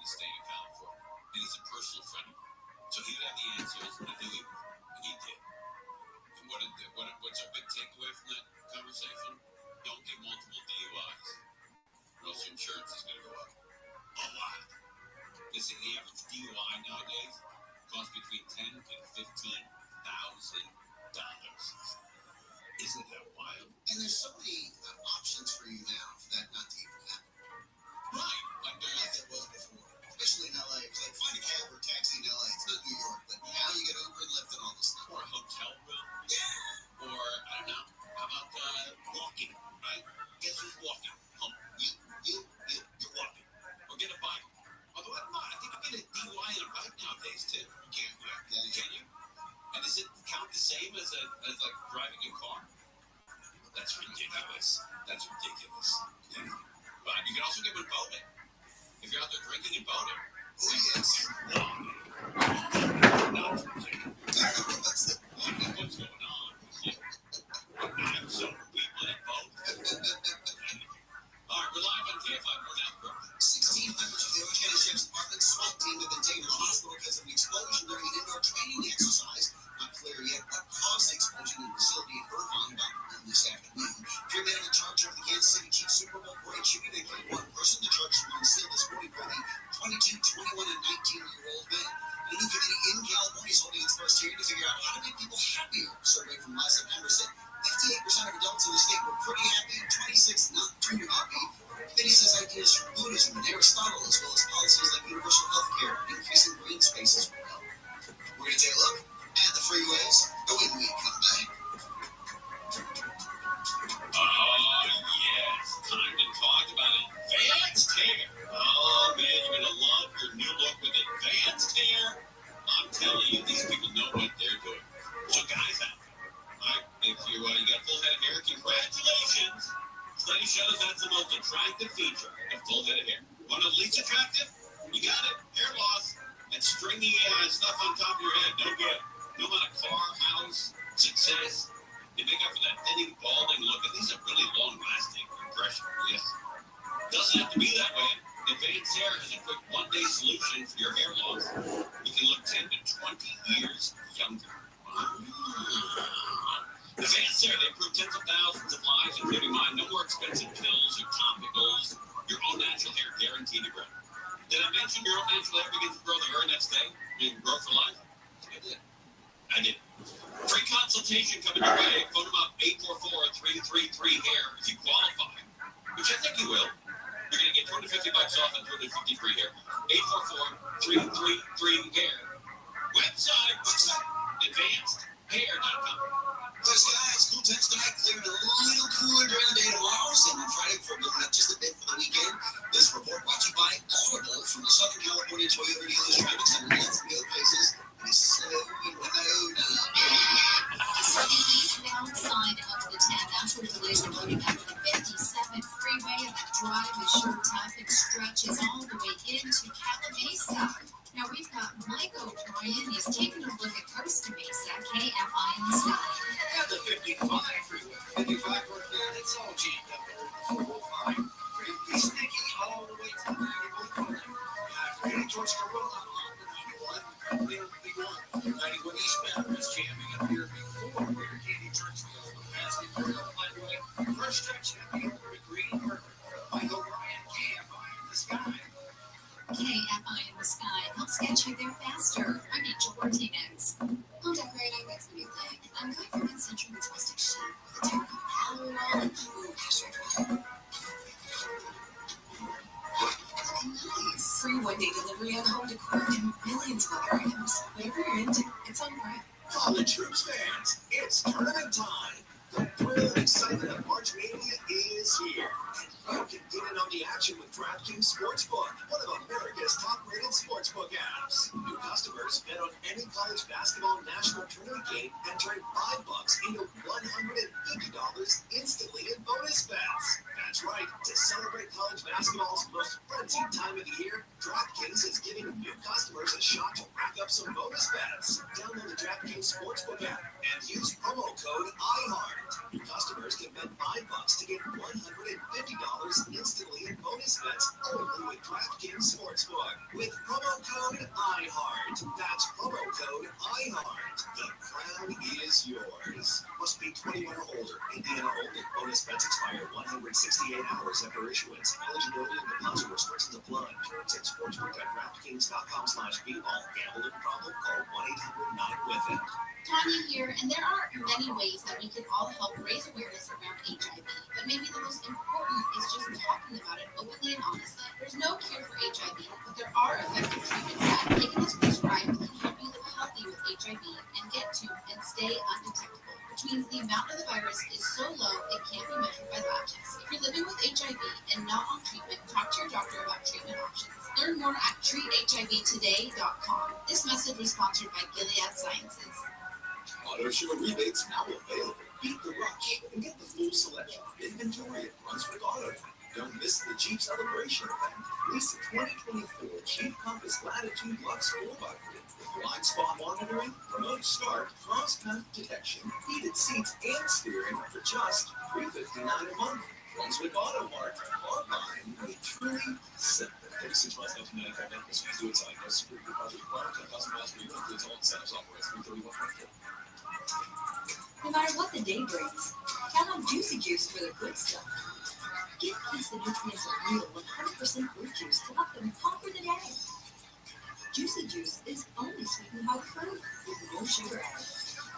the state of California, and he's a personal friend of mine. So he would have the answers, and I knew he would, and he did. And what's our big takeaway from that conversation? Don't get multiple DUIs, or else your insurance is going to go up a lot. They say the average DUI nowadays costs between $10,000 and $15,000. Isn't that wild? And there's so many options for you now for that not to even happen. Right. Like there was before. Especially in LA. It's like find a cab or taxi in LA. It's not New York, but now you get Uber and Lyft and all this stuff. Or a hotel room. Yeah. Or, I don't know, how about walking, right? Guess who's walking home? You're walking. Or get a bike. Although I don't know, I think you get a DUI on a bike nowadays, too. You can't, can you? And does it count the same as like driving a car? That's ridiculous. Yeah. But you can also get one boating. If you're out there drinking and boating. Oh, yes. Not drinking. What's going on? I'm so people that boat. All right, we're live on KFI. We're now broke. 16 members of the Orange County Sheriff's Department SWAT team have been taken to the hospital because of an explosion during an indoor training exercise. Not clear yet what caused the explosion in the facility in Irvine about noon this afternoon. Three men in charge of the Kansas City Chiefs Super Bowl parade shooting that killed one person. The charges were unsealed this morning for the 22, 21, and 19-year-old men. A new committee in California is holding its first hearing to figure out how to make people happier. A survey from last September said 58% of adults in the state were pretty happy, 26% not too happy. The committee says ideas from Buddhism and Aristotle, as well as policies like universal health care and increasing green spaces will help. We're going to take a look at the freeways when we come back. Oh, yes. Time to talk about advanced hair. Oh, man, you're going to love your new look with advanced hair. I'm telling you, these people know what they're doing. So, guys out there, right, if you got a full head of hair, congratulations. Study shows that's the most attractive feature, a full head of hair. Want to least attractive? You got it. Hair loss and stringy stuff on top of your head. No good. No amount of car, house, success. They make up for that thinning, balding look. And these are really long-lasting impressions. Yes. Doesn't have to be that way. Advanced Hair has a quick one-day solution for your hair loss. You can look 10 to 20 years younger. Advanced Hair, they improve tens of thousands of lives, including mine. No more expensive pills or topicals. Your own natural hair guaranteed to grow. Did I mention your own natural hair begins to grow the very next day? You can grow for life? I did. Free consultation coming your way. Phone them up, 844-333-HAIR if you qualify, which I think you will. You're going to get $250 off and $250 free hair. 844-333-HAIR. Website, advancedhair.com. Those guys, cool temps tonight, clearing a little cooler during the day tomorrow. Same on Friday for blowing up just a bit for the weekend. This report brought to you by Audible from the Southern California Toyota Dealers Driving Center. Let's go places. It's so Winona. Now inside of the 10. That's where delays are loading up to the 57 freeway, and the drive is short. Traffic stretches all the way into Calamasa. Now we've got Mike O'Brien. He's taking a look at Costa Mesa, KFI in the sky. At the 55 freeway, 55 northbound, it's all jammed up. 405, pretty sticky all the way to the 91 corner. Heading towards Corona on the 91, clear B1. 91 eastbound is jamming up here before Greater Katy Churchville, past the Imperial Highway. First stretch at the Upper Green River. Mike O'Brien, KFI in the sky. KFI in the sky helps get you there faster. I'm Angel Martinez. On decorating makes me think. I'm going for mid-century with rustic chic with a tone of palo and pasture dry. Nice. Free one-day delivery on home decor and millions of other items. Whatever you're into, it's on Prime. College Troops fans, it's tournament time. The thrill and excitement of March Mania is here. You can get in on the action with DraftKings Sportsbook, one of America's top-rated sportsbook apps. New customers bet on any college basketball national tournament game and turn $5 into $150 instantly in bonus bets. That's right. To celebrate college basketball's most frenzied time of the year, DraftKings is giving new customers a shot to rack up some bonus bets. Download the DraftKings Sportsbook app and use promo code IHEART. New customers can bet $5 to get $150 instantly in bonus bets only with DraftKings Sportsbook. With promo code IHEART. That's promo code IHEART. The crown is yours. Must be 21 or older. Indiana only. Bonus bets expire 168 hours after issuance. Eligibility and deposit restrictions apply. Terms at sportsbook.draftkings.com/bball. Gambling problem? Call 1-800-9-WITH-IT. Tanya here, and there are many ways that we can all help raise awareness around HIV, but maybe the most important is just talking about it openly and honestly. There's no cure for HIV, but there are effective treatments that, taken as prescribed, can help you live healthy with HIV and get to and stay undetectable, which means the amount of the virus is so low it can't be measured by lab tests. If you're living with HIV and not on treatment, talk to your doctor about treatment options. Learn more at treathivtoday.com. This message was sponsored by Gilead Sciences. Auto show rebates now available. Beat the rush and get the full selection of inventory at Brunswick Auto. Don't miss the Jeep Celebration event. Lease a 2024 Jeep Compass Latitude Lux 4x4 with blind spot monitoring, remote start, cross-path detection, heated seats, and steering for just $359 a month. Brunswick Auto Mart, online, made truly simple. 36 months, 1995, Memphis, do it side, no security deposit required, 10,000 miles per year, includes all incentives, operates 331.4. No matter what the day brings, count on Juicy Juice for the good stuff. Get plus the nutrients of real 100% fruit juice to help them conquer the day. Juicy Juice is only sweetened by fruit with no sugar added,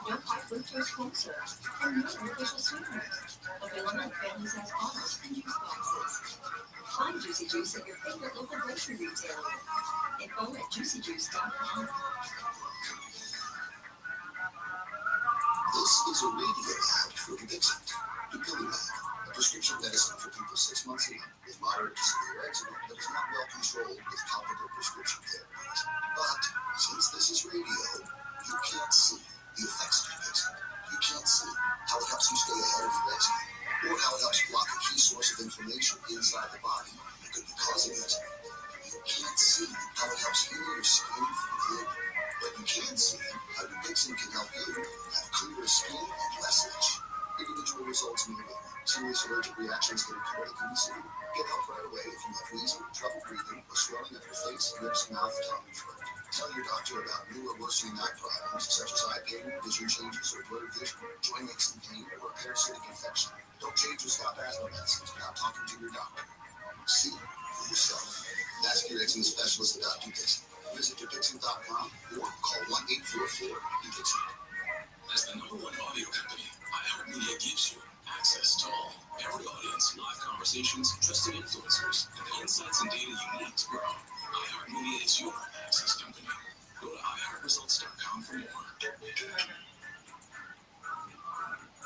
no high fructose corn syrup, and no artificial sweeteners. Available in family size bottles and juice boxes. Find Juicy Juice at your favorite local grocery retailer. Info at juicyjuice.com. This is a radio ad for Dupixent. Dupilumab, a prescription medicine for people 6 months and up with moderate to severe eczema that is not well controlled with topical prescription therapies. But since this is radio, you can't see the effects of Dupixent. You can't see how it helps you stay ahead of your eczema, or how it helps block a key source of inflammation inside the body that could be causing eczema. You can't see how it helps heal your skin from good. But you can see how Dupixent can help you have clearer skin and less itch. Individual results may vary. Serious allergic reactions can occur that can be severe. Get help right away if you have wheezing, trouble breathing, or swelling of your face, lips, mouth, tongue, and throat. Tell your doctor about new or worsening eye problems such as eye pain, vision changes, or blurred vision, joint aches and pain, or a parasitic infection. Don't change or stop asthma medicines without talking to your doctor. See for yourself. Ask your eczema specialist about Dupixent. Visit Dupixent.com or call 1-844-DUPIXENT. As the #1 audio company, iHeartMedia gives you access to all, every audience, live conversations, trusted influencers, and the insights and data you need to grow. iHeartMedia is your access company. Go to iHeartResults.com for more.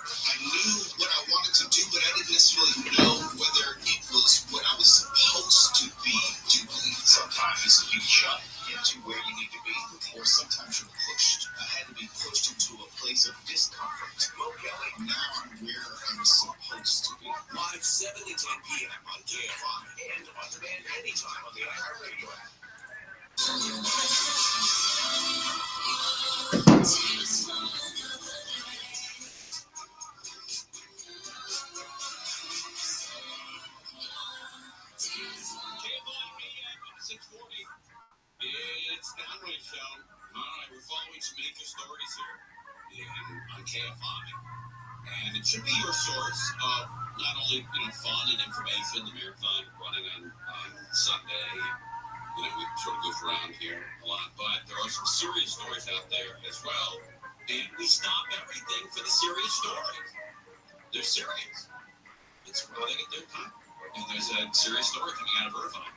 I knew what I wanted to do, but I didn't necessarily know whether it was what I was supposed to be doing. Sometimes you jump into where you need to be, or sometimes you're pushed. I had to be pushed into a place of discomfort. Okay, now I'm where I'm supposed to be. Live 7 to 10 p.m. on KFI and on demand anytime on the iHeartRadio app. It's the Conway Show. All right, we're following some major stories here on KFI. And it should be your source of not only, fun and information, the marathon running on Sunday. We sort of goof around here a lot, but there are some serious stories out there as well. And we stop everything for the serious stories. They're serious. It's where they get their time. And there's a serious story coming out of Irvine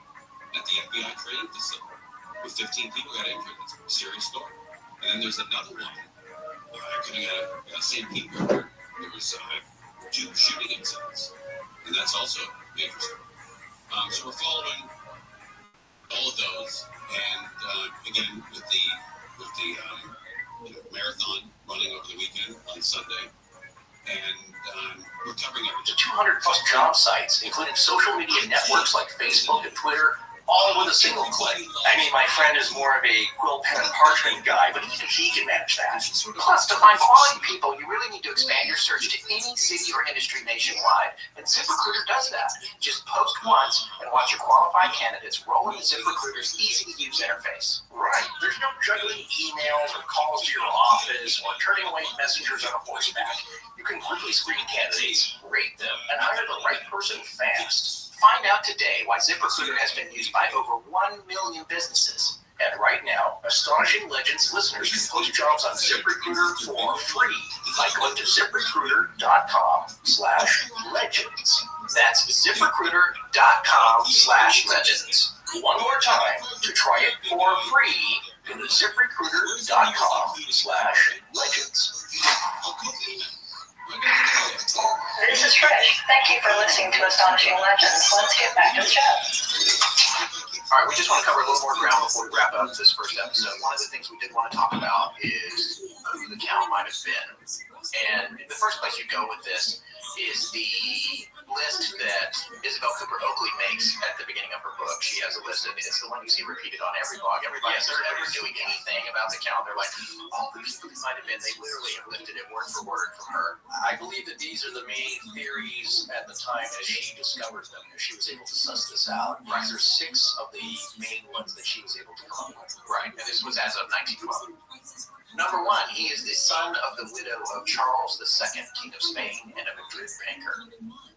at the FBI training facility, with 15 people got injured. It's a serious story. And then there's another one coming out of the same people where there was 2 shooting incidents. And that's also a major story. So we're following all of those. And again, with the marathon running over the weekend on Sunday. And we're covering everything. To 200 plus job sites, including social media networks like Facebook and Twitter, all with a single click. I mean, my friend is more of a quill pen and parchment guy, but even he can manage that. Plus, to find quality people, you really need to expand your search to any city or industry nationwide, and ZipRecruiter does that. Just post once and watch your qualified candidates roll into ZipRecruiter's easy-to-use interface. Right. There's no juggling emails or calls to your office or turning away messengers on a horseback. You can quickly screen candidates, rate them, and hire the right person fast. Find out today why ZipRecruiter has been used by over 1 million businesses. And right now, Astonishing Legends listeners can post jobs on ZipRecruiter for free by going to ZipRecruiter.com/legends. That's ZipRecruiter.com/legends. One more time, to try it for free, go to ZipRecruiter.com/legends. This is Trish. Thank you for listening to Astonishing Legends. Let's get back to the show. All right, we just want to cover a little more ground before we wrap up this first episode. One of the things we did want to talk about is who the count might have been. And the first place you go with this is the list that Isabel Cooper Oakley makes at the beginning of her book. She has a list, and it's the one you see repeated on every blog. Everybody says ever doing anything about the count, they're like, oh, the people who might have been, they literally have lifted it word for word from her. I believe that these are the main theories at the time as she discovered them, as she was able to suss this out. Right. These are 6 of the main ones that she was able to come up with. Right, and this was as of 1912. Number 1, he is the son of the widow of Charles II, King of Spain, and a Madrid banker.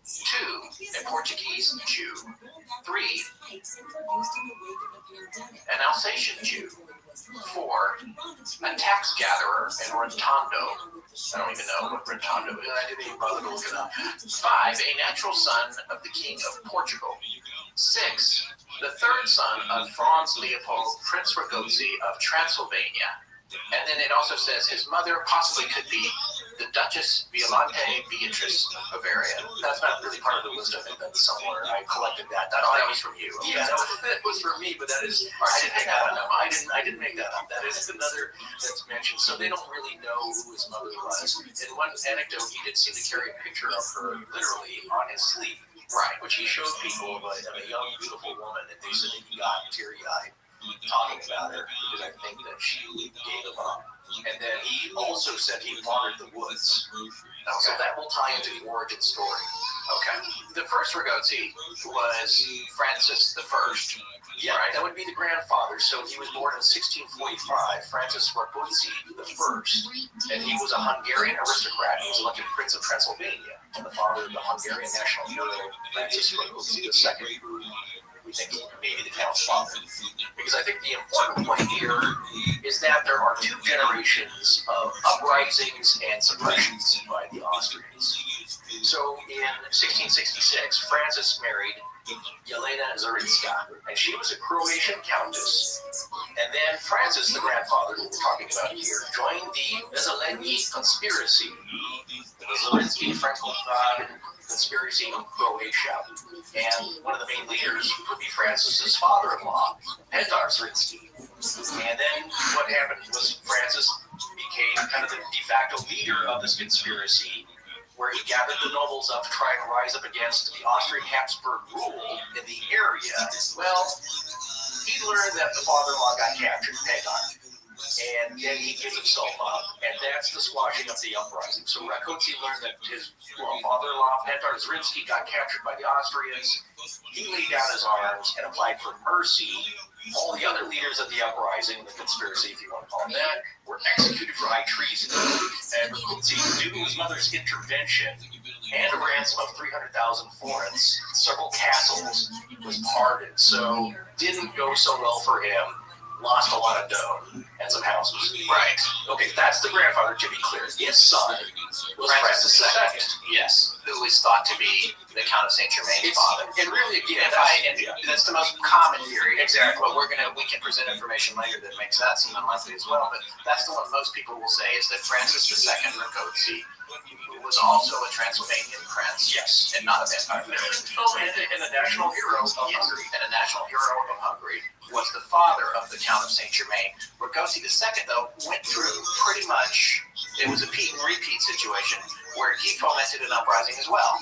2, a Portuguese Jew. 3, an Alsatian Jew. 4, a tax gatherer in Rotondo. I don't even know what Rotondo is. I didn't even bother to look it up. 5, a natural son of the King of Portugal. 6, the 3rd son of Franz Leopold, Prince Ragozzi of Transylvania. And then it also says his mother possibly could be the Duchess Violante Beatrice of Bavaria. That's not really part of the list. I think that's somewhere I collected that. That was from you. Okay? Yeah, that was from me, but that is. I didn't make that up. I didn't make that up. That is another that's mentioned. So they don't really know who his mother was. In one anecdote, he did seem to carry a picture of her literally on his sleeve. Right, which he showed people of a young, beautiful woman, and they said that he got teary-eyed talking about her because I think that she gave him up. And then he also said he wandered the woods. So that will tie into the origin story. Okay. The first Ragozzi was Francis I. Yeah, right. That would be the grandfather. So he was born in 1645, Francis Ragozzi I. And he was a Hungarian aristocrat. He was elected Prince of Transylvania. And the father of the Hungarian national hero, Francis Ragozzi II, who we think maybe the count's father. Because I think the important point here is that there are 2 generations of uprisings and suppressions by the Austrians. So in 1666, Francis married Jelena Zarinska, and she was a Croatian countess. And then Francis, the grandfather who we're talking about here, joined the Zelensky conspiracy, the Zelensky Franco-Prague conspiracy in Croatia. And one of the main leaders would be Francis's father-in-law, Petar Zrinski. And then what happened was Francis became kind of the de facto leader of this conspiracy, where he gathered the nobles up to try and rise up against the Austrian Habsburg rule in the area. Well, he learned that the father-in-law got captured, Petar, and then he gives himself up, and that's the squashing of the uprising. So Ragozzi learned that his father-in-law, Petar Zrinski, got captured by the Austrians. He laid down his arms and applied for mercy. All the other leaders of the uprising, the conspiracy, if you want to call it that, were executed for high treason. And Ragozzi, due to his mother's intervention and a ransom of 300,000 florins, several castles, was pardoned. So didn't go so well for him. Lost a lot of dough and some houses. Right. Okay, that's the grandfather, to be clear. His son was Francis II. Yes. Who is thought to be the Count of Saint Germain's father. And really, again, that's the most common theory. Exactly. But we can present information later that makes that seem unlikely as well. But that's the one most people will say is that Francis II Ragozzi, who was also a Transylvanian prince, yes, and not a vampire, and a national hero of Hungary, was the father of the Count of Saint Germain. Ragozzi II, though, went through pretty much, it was a repeat situation where he fomented an uprising as well.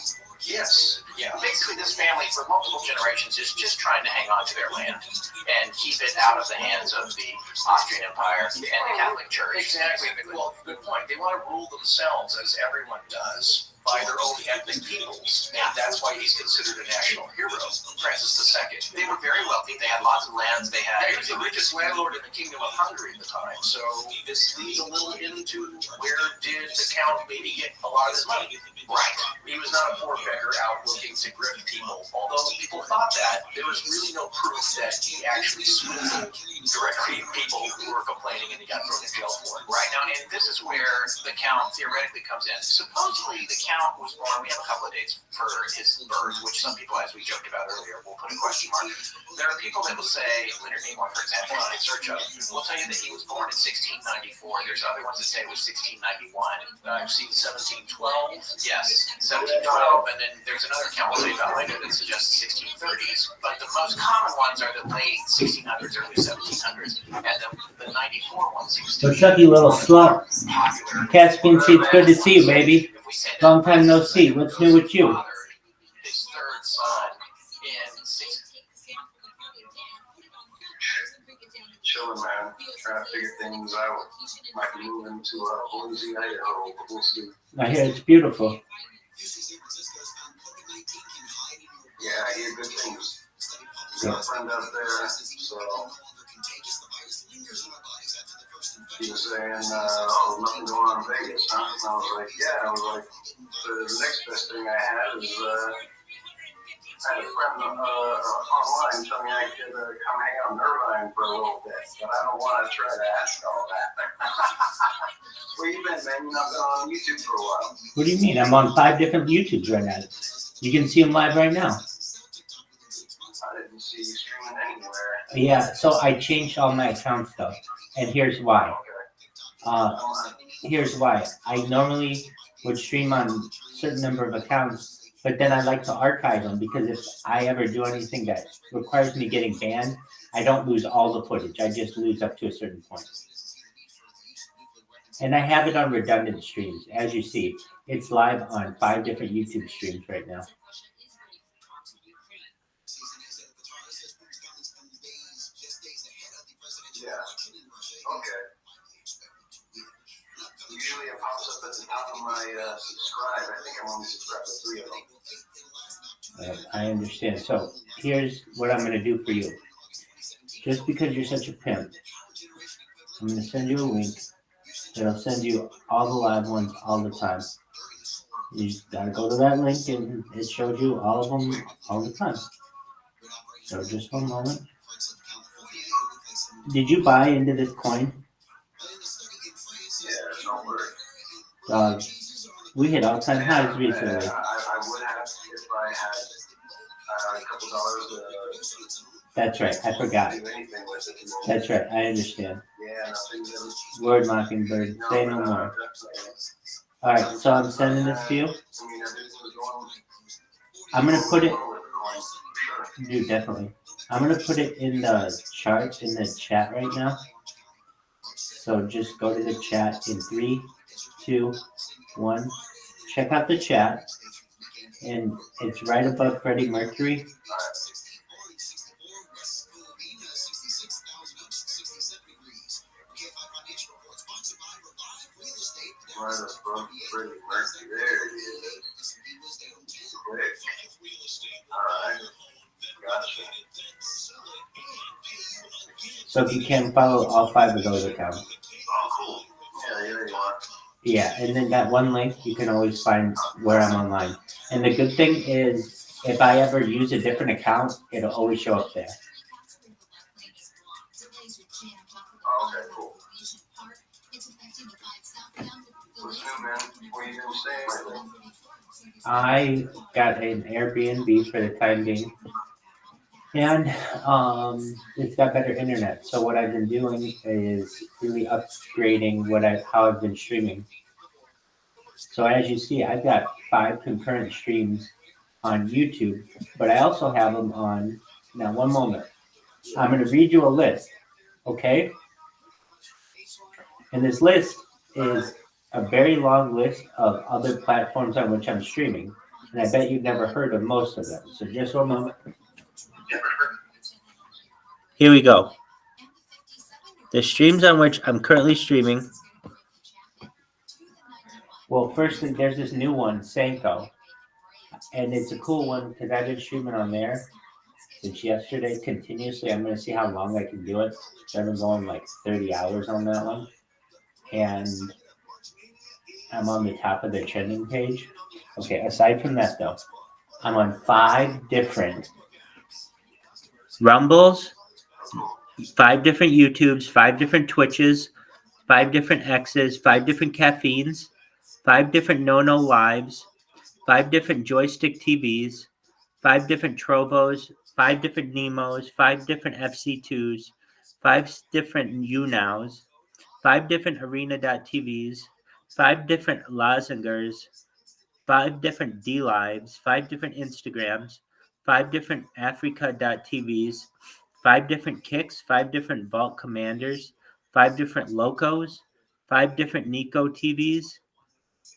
Yes. Yeah. Basically, this family for multiple generations is just trying to hang on to their land and keep it out of the hands of the Austrian Empire and the Catholic Church. Exactly. Well, good point. They want to rule themselves, as everyone does, by their own ethnic peoples, and that's why he's considered a national hero, Francis II. They were very wealthy. They had lots of lands. He was the richest landlord in the Kingdom of Hungary at the time. So this leads a little into where did the Count maybe get a lot of his money? Right. He was not a poor beggar out looking to grift people. Although people thought that, there was really no proof that he actually swindled directly people who were complaining and he got thrown in jail for it. Right. Now, and this is where the Count theoretically comes in. Supposedly, the Count was born, we have a couple of dates for his birth, which some people, as we joked about earlier, will put a question mark. There are people that will say, Leonard Nimoy, for example, on In Search Of, will tell you that he was born in 1694. There's other ones that say it was 1691. I've seen 1712. Yes, 1712. And then there's another account we'll tell you about later that suggests 1630s. But the most common ones are the late 1600s, early 1700s. And the 94 one seems to be What's up, you little slut? popular. Caspian Sea, it's good to see you, baby. Long time no see. What's new with you? His third son in Chilling, man. Trying to figure things out. Might be moving to Boise, Idaho. We'll see. I hear it's beautiful. Yeah, I hear good things. Got a friend out there, so he was saying, oh, nothing going on in Vegas, huh? And I was like, yeah. I was like, the next best thing I had is, I had a friend online tell me I could come hang out in Irvine for a little bit, but I don't want to try to ask all that. Where you been, man? You've not been on YouTube for a while. What do you mean? I'm on 5 different YouTubes right now. You can see them live right now. I didn't see you streaming anywhere. Yeah, so I changed all my accounts though, and here's why. Here's why. I normally would stream on a certain number of accounts, but then I like to archive them because if I ever do anything that requires me getting banned, I don't lose all the footage. I just lose up to a certain point. And I have it on redundant streams. As you see, it's live on 5 different YouTube streams right now. Yeah. Okay. Usually it pops up at the top of my subscribe. I think I'm only subscribed to 3 of them. I understand. So here's what I'm going to do for you. Just because you're such a pimp, I'm going to send you a link that'll send you all the live ones all the time. You just got to go to that link and it shows you all of them all the time. So just one moment. Did you buy into this coin? Yeah, don't worry. We hit all-time highs recently. I would have if I had a couple dollars. That's right. I forgot. Do anything with it. That's right. I understand. Yeah, nothing. Word Mockingbird. Say no more. All right. So I'm sending this to you. I'm gonna put it. Dude, definitely. I'm gonna put it in the chart in the chat right now. So just go to the chat in 3, 2, 1. Check out the chat, and it's right above Freddie Mercury. Freddie Mercury. There he is. Quick. All right. Gotcha. So if you can follow all 5 of those accounts. Oh, cool. Yeah, there you are. Yeah, and then that one link, you can always find where I'm online. And the good thing is, if I ever use a different account, it'll always show up there. Oh, okay, cool. What's new, man? Where you been staying lately? I got an Airbnb for the time being. And it's got better internet. So what I've been doing is really upgrading how I've been streaming. So as you see, I've got 5 concurrent streams on YouTube, but I also have them on. Now, one moment. I'm going to read you a list, okay? And this list is a very long list of other platforms on which I'm streaming. And I bet you've never heard of most of them. So just one moment. Here we go. The streams on which I'm currently streaming. Well, firstly, there's this new one, Sanko. And it's a cool one because I've been streaming on there since yesterday continuously. I'm going to see how long I can do it. So I've been going like 30 hours on that one. And I'm on the top of the trending page. Okay, aside from that though, I'm on 5 different Rumbles, 5 different YouTubes, 5 different Twitches, 5 different X's, 5 different Caffeines, 5 different No Lives, 5 different Joystick TVs, 5 different Trovos, 5 different Nemos, 5 different FC2s, 5 different YouNows, 5 different Arena.TVs, 5 different Lozengers, 5 different D-Lives, 5 different Instagrams, 5 different Africa.TVs, 5 different Kicks, 5 different Vault Commanders, 5 different Locos, 5 different Nico TVs,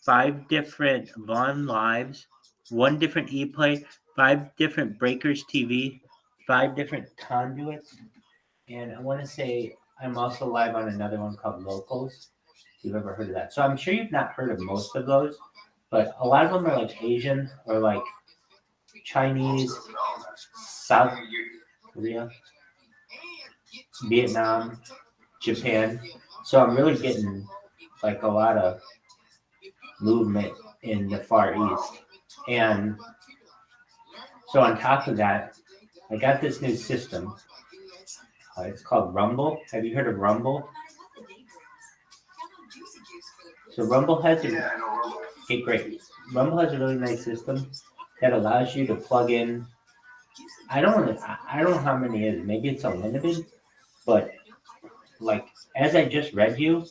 5 different Vaughn Lives, 1 different ePlay, 5 different Breakers TV, 5 different Conduits, and I want to say I'm also live on another one called Locals, if you've ever heard of that. So I'm sure you've not heard of most of those, but a lot of them are like Asian or like Chinese, South Korea, Vietnam, Japan. So I'm really getting like a lot of movement in the Far East. And so on top of that, I got this new system. It's called Rumble. Have you heard of Rumble? So Rumble has okay, great. Rumble has a really nice system that allows you to plug in. I don't know how many it is. Maybe it's unlimited, but like as I just read you,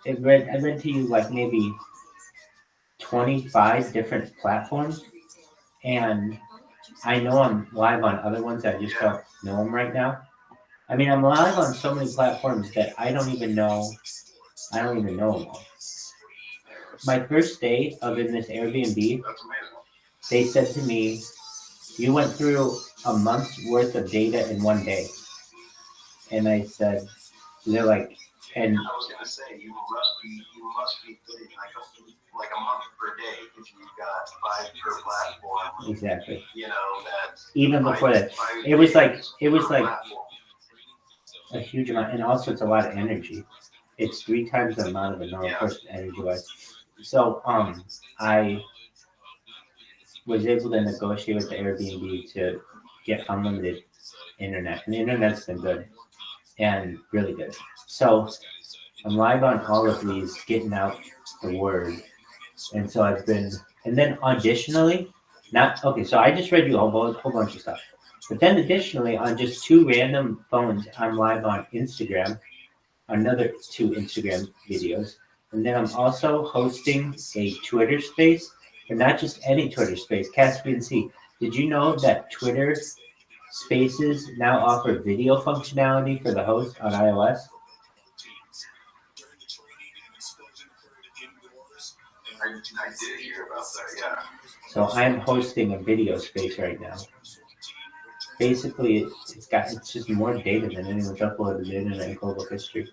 I read to you like maybe 25 different platforms, and I know I'm live on other ones. I just don't know them right now. I mean, I'm live on so many platforms that I don't even know them all. My first day of in this Airbnb, they said to me, "You went through a month's worth of data in one day," and I said, "They're like." And I was gonna say you must be getting like a month per day if you've got 5 per platform. Exactly. You know that. Even before that, it was like a huge amount, and also it's a lot of energy. It's 3 times the amount of a normal person energy-wise. So I was able to negotiate with the Airbnb to get unlimited internet, and the internet's been good and really good. So I'm live on all of these, getting out the word, and so I've been, and then additionally, so I just read you a whole bunch of stuff, but then additionally on just 2 random phones, I'm live on Instagram, another 2 Instagram videos, and then I'm also hosting a Twitter space, but not just any Twitter space, Caspian Sea. Did you know that Twitter Spaces now offer video functionality for the host on iOS? I did hear about that, yeah. So I'm hosting a video space right now. Basically, it's just more data than anyone's uploaded to the internet in global history.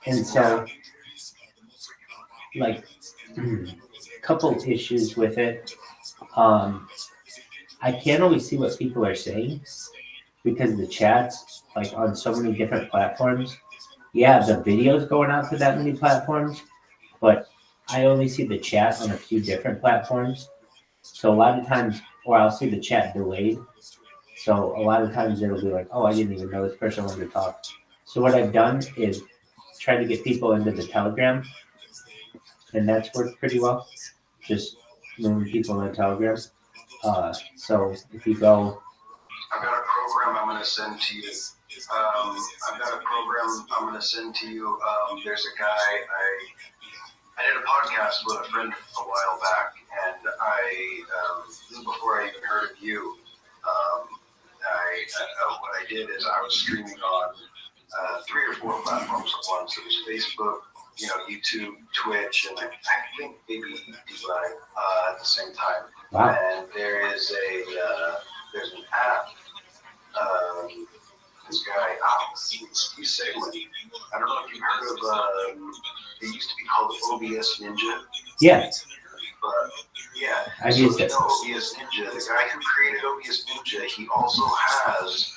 And so, like, a couple issues with it. I can't always see what people are saying because the chats, like on so many different platforms, yeah, the video's going out to that many platforms, but I only see the chat on a few different platforms. So a lot of times, or I'll see the chat delayed. So a lot of times it'll be like, oh, I didn't even know this person wanted to talk. So what I've done is try to get people into the Telegram, and that's worked pretty well. Just moving people in the Telegram. So if you go, I've got a program I'm going to send to you. There's a guy, I did a podcast with a friend a while back, and this is before I even heard of you. What I did is I was streaming on 3 or 4 platforms at once. It was Facebook, YouTube, Twitch, and I think maybe Live at the same time. Wow. And there's an app. This guy, he's saying, I don't know if you've heard of, it used to be called OBS Ninja. Yeah. But yeah, I've used it. OBS Ninja, the guy who created OBS Ninja, he also has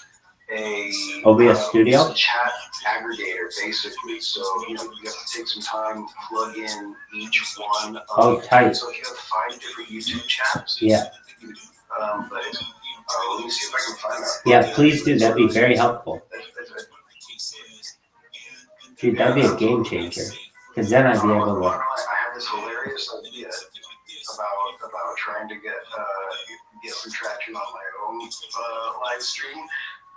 a OBS Studio? Chat aggregator, basically. So, you have to take some time, plug in each one. Tight. So if you have 5 different YouTube chats. Yeah. But let me see if I can find that. Yeah, please do. That'd be very helpful. Dude, that'd be a game changer. Because then I'd be able to. I have this hilarious idea about trying to get some traction on my own live stream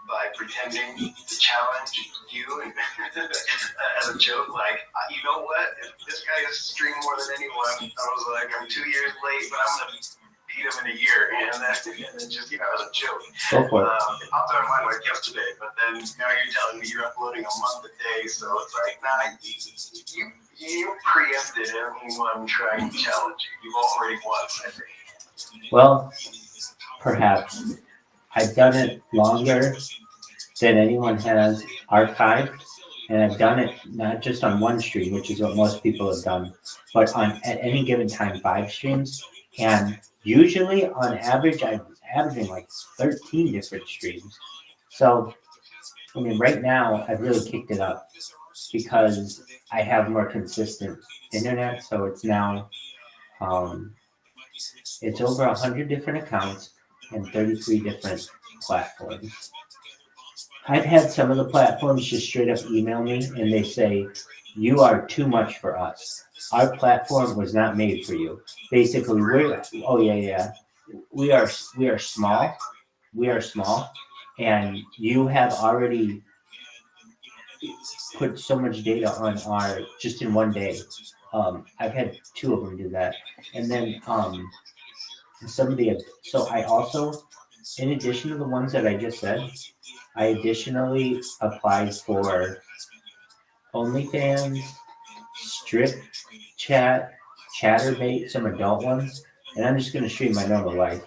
by pretending to challenge you and as a joke, like, you know what? If this guy has streamed more than anyone, I was like, I'm 2 years late, but I'm gonna beat him in a year, and then just as a joke. Go for it. It popped out of my mind like yesterday, but then now you're telling me you're uploading a month a day, so it's like, nah, you preempted anyone trying to challenge you. You've already won, I think. Well, perhaps. I've done it longer than anyone has archived, and I've done it not just on one stream, which is what most people have done, but on at any given time 5 streams. And usually, on average, I'm averaging like 13 different streams. So, I mean, right now, I've really kicked it up because I have more consistent internet. So it's now, it's over 100 different accounts and 33 different platforms. I've had some of the platforms just straight up email me and they say, you are too much for us. Our platform was not made for you. Basically, we are small. We are small, and you have already put so much data on our just in one day. I've had 2 of them do that, and then so I also, in addition to the ones that I just said, I additionally applied for OnlyFans, Strip Chat, Chatterbait, some adult ones, and I'm just going to stream my normal life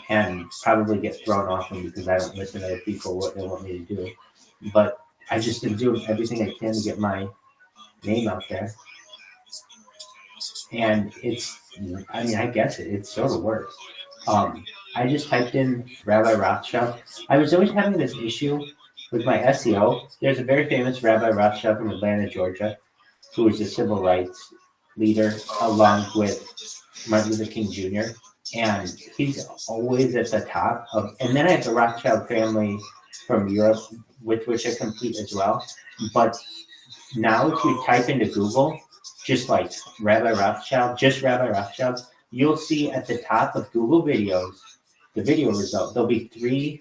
and probably get thrown off them because I don't listen to other people what they want me to do. But I just am doing everything I can to get my name out there. And I guess it sort of works. I just typed in Rabbi Rothschild. I was always having this issue with my SEO. There's a very famous Rabbi Rothschild from Atlanta, Georgia, who was a civil rights leader along with Martin Luther King Jr. And he's always at the top of, and then I have the Rothschild family from Europe, with which I compete as well. But now if you type into Google, just like Rabbi Rothschild, you'll see at the top of Google videos, the video result, there'll be 3,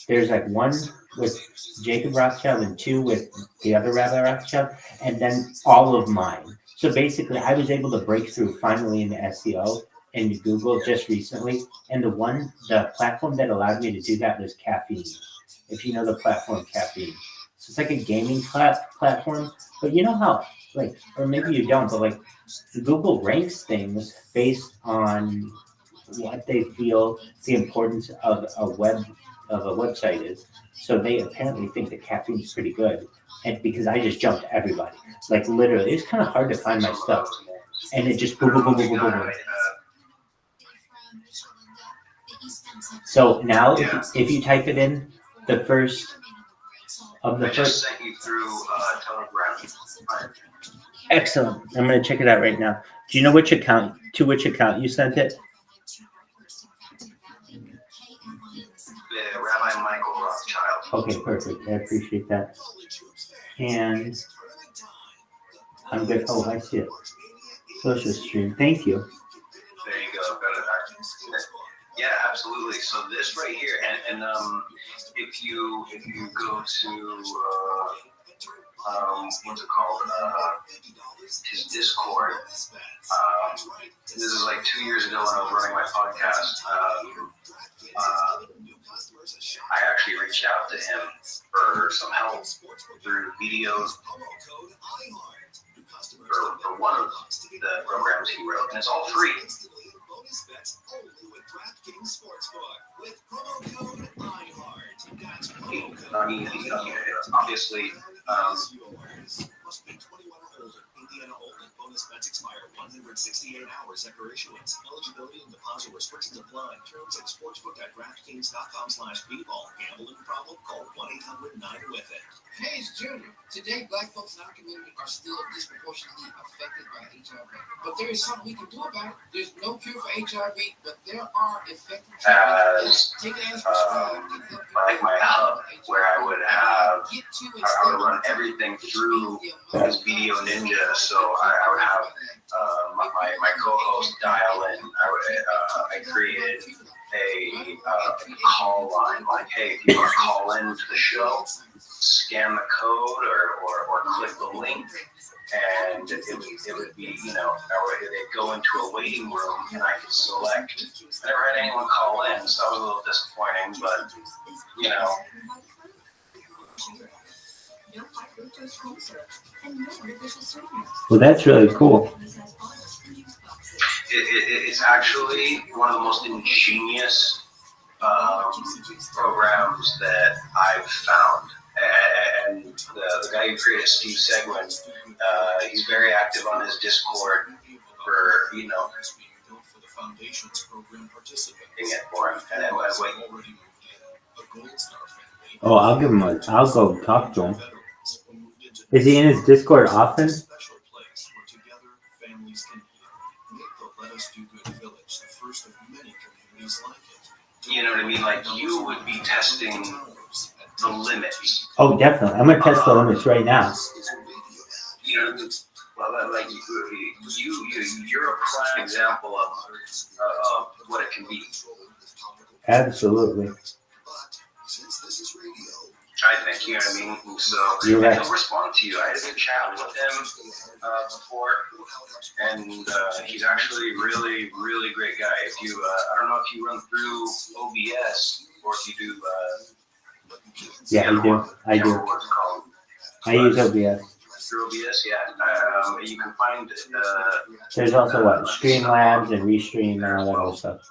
there's one with Jacob Rothschild and 2 with the other Rabbi Rothschild, and then all of mine. So basically, I was able to break through finally into SEO into Google just recently, and the platform that allowed me to do that was Caffeine. If you know the platform Caffeine, so it's like a gaming platform. But you know how, or maybe you don't, but Google ranks things based on what they feel the importance of a website is. So they apparently think that Caffeine is pretty good, and because I just jumped everybody, literally, it's kind of hard to find my stuff, and it just boom, boom, boom, boom, boom, boom, boom. So now, if you type it in, the first of the first. Sent you through Telegram. Excellent. I'm going to check it out right now. Do you know which account you sent it? Rabbi Michael Rothschild. Okay, perfect. I appreciate that. And I'm good. Oh, I see it. Social stream. Thank you. There you go. Yeah, absolutely. So this right here, and if you go to what's it called? His Discord. This is 2 years ago when I was running my podcast. I actually reached out to him for some help through videos for one of the programs he wrote, and it's all free. I mean, obviously, Indiana Open bonus bets expire 168 hours after issuance. Eligibility and deposit restrictions apply. Terms at sportsbook.draftkings.com/bball. Gambling problem? Call 1-800-9-WITH-IT. Hey, it's Junior. Today, black folks in our community are still disproportionately affected by HIV. But there is something we can do about it. There's no cure for HIV, but there are effective treatments. Take it as prescribed and help you like my hub, where I would run everything through this video ninja. So I would have my co-host dial in. I created a call line, like, hey, if you want to call in to the show, scan the code or click the link, and it would be, they'd go into a waiting room, and I could select. I never had anyone call in, so that was a little disappointing, but, Well, that's really cool. It's actually one of the most ingenious programs that I've found. And the guy who created, Steve Seguin, he's very active on his Discord for, it for him. And Oh, I'll go talk to him. Is he in his Discord often? You know what I mean? Like, you would be testing the limits. Oh, definitely. I'm gonna test the limits right now. Like you're a prime example of what it can be. Absolutely. I think, you know what I mean? So You're right. he'll respond to you. I had a good chat with him before, and he's actually really, really great guy. If you, I don't know if you run through OBS or if you do. Yeah, I do. I use OBS. Through OBS, yeah. You can find. There's also Streamlabs and Restream and all that other stuff.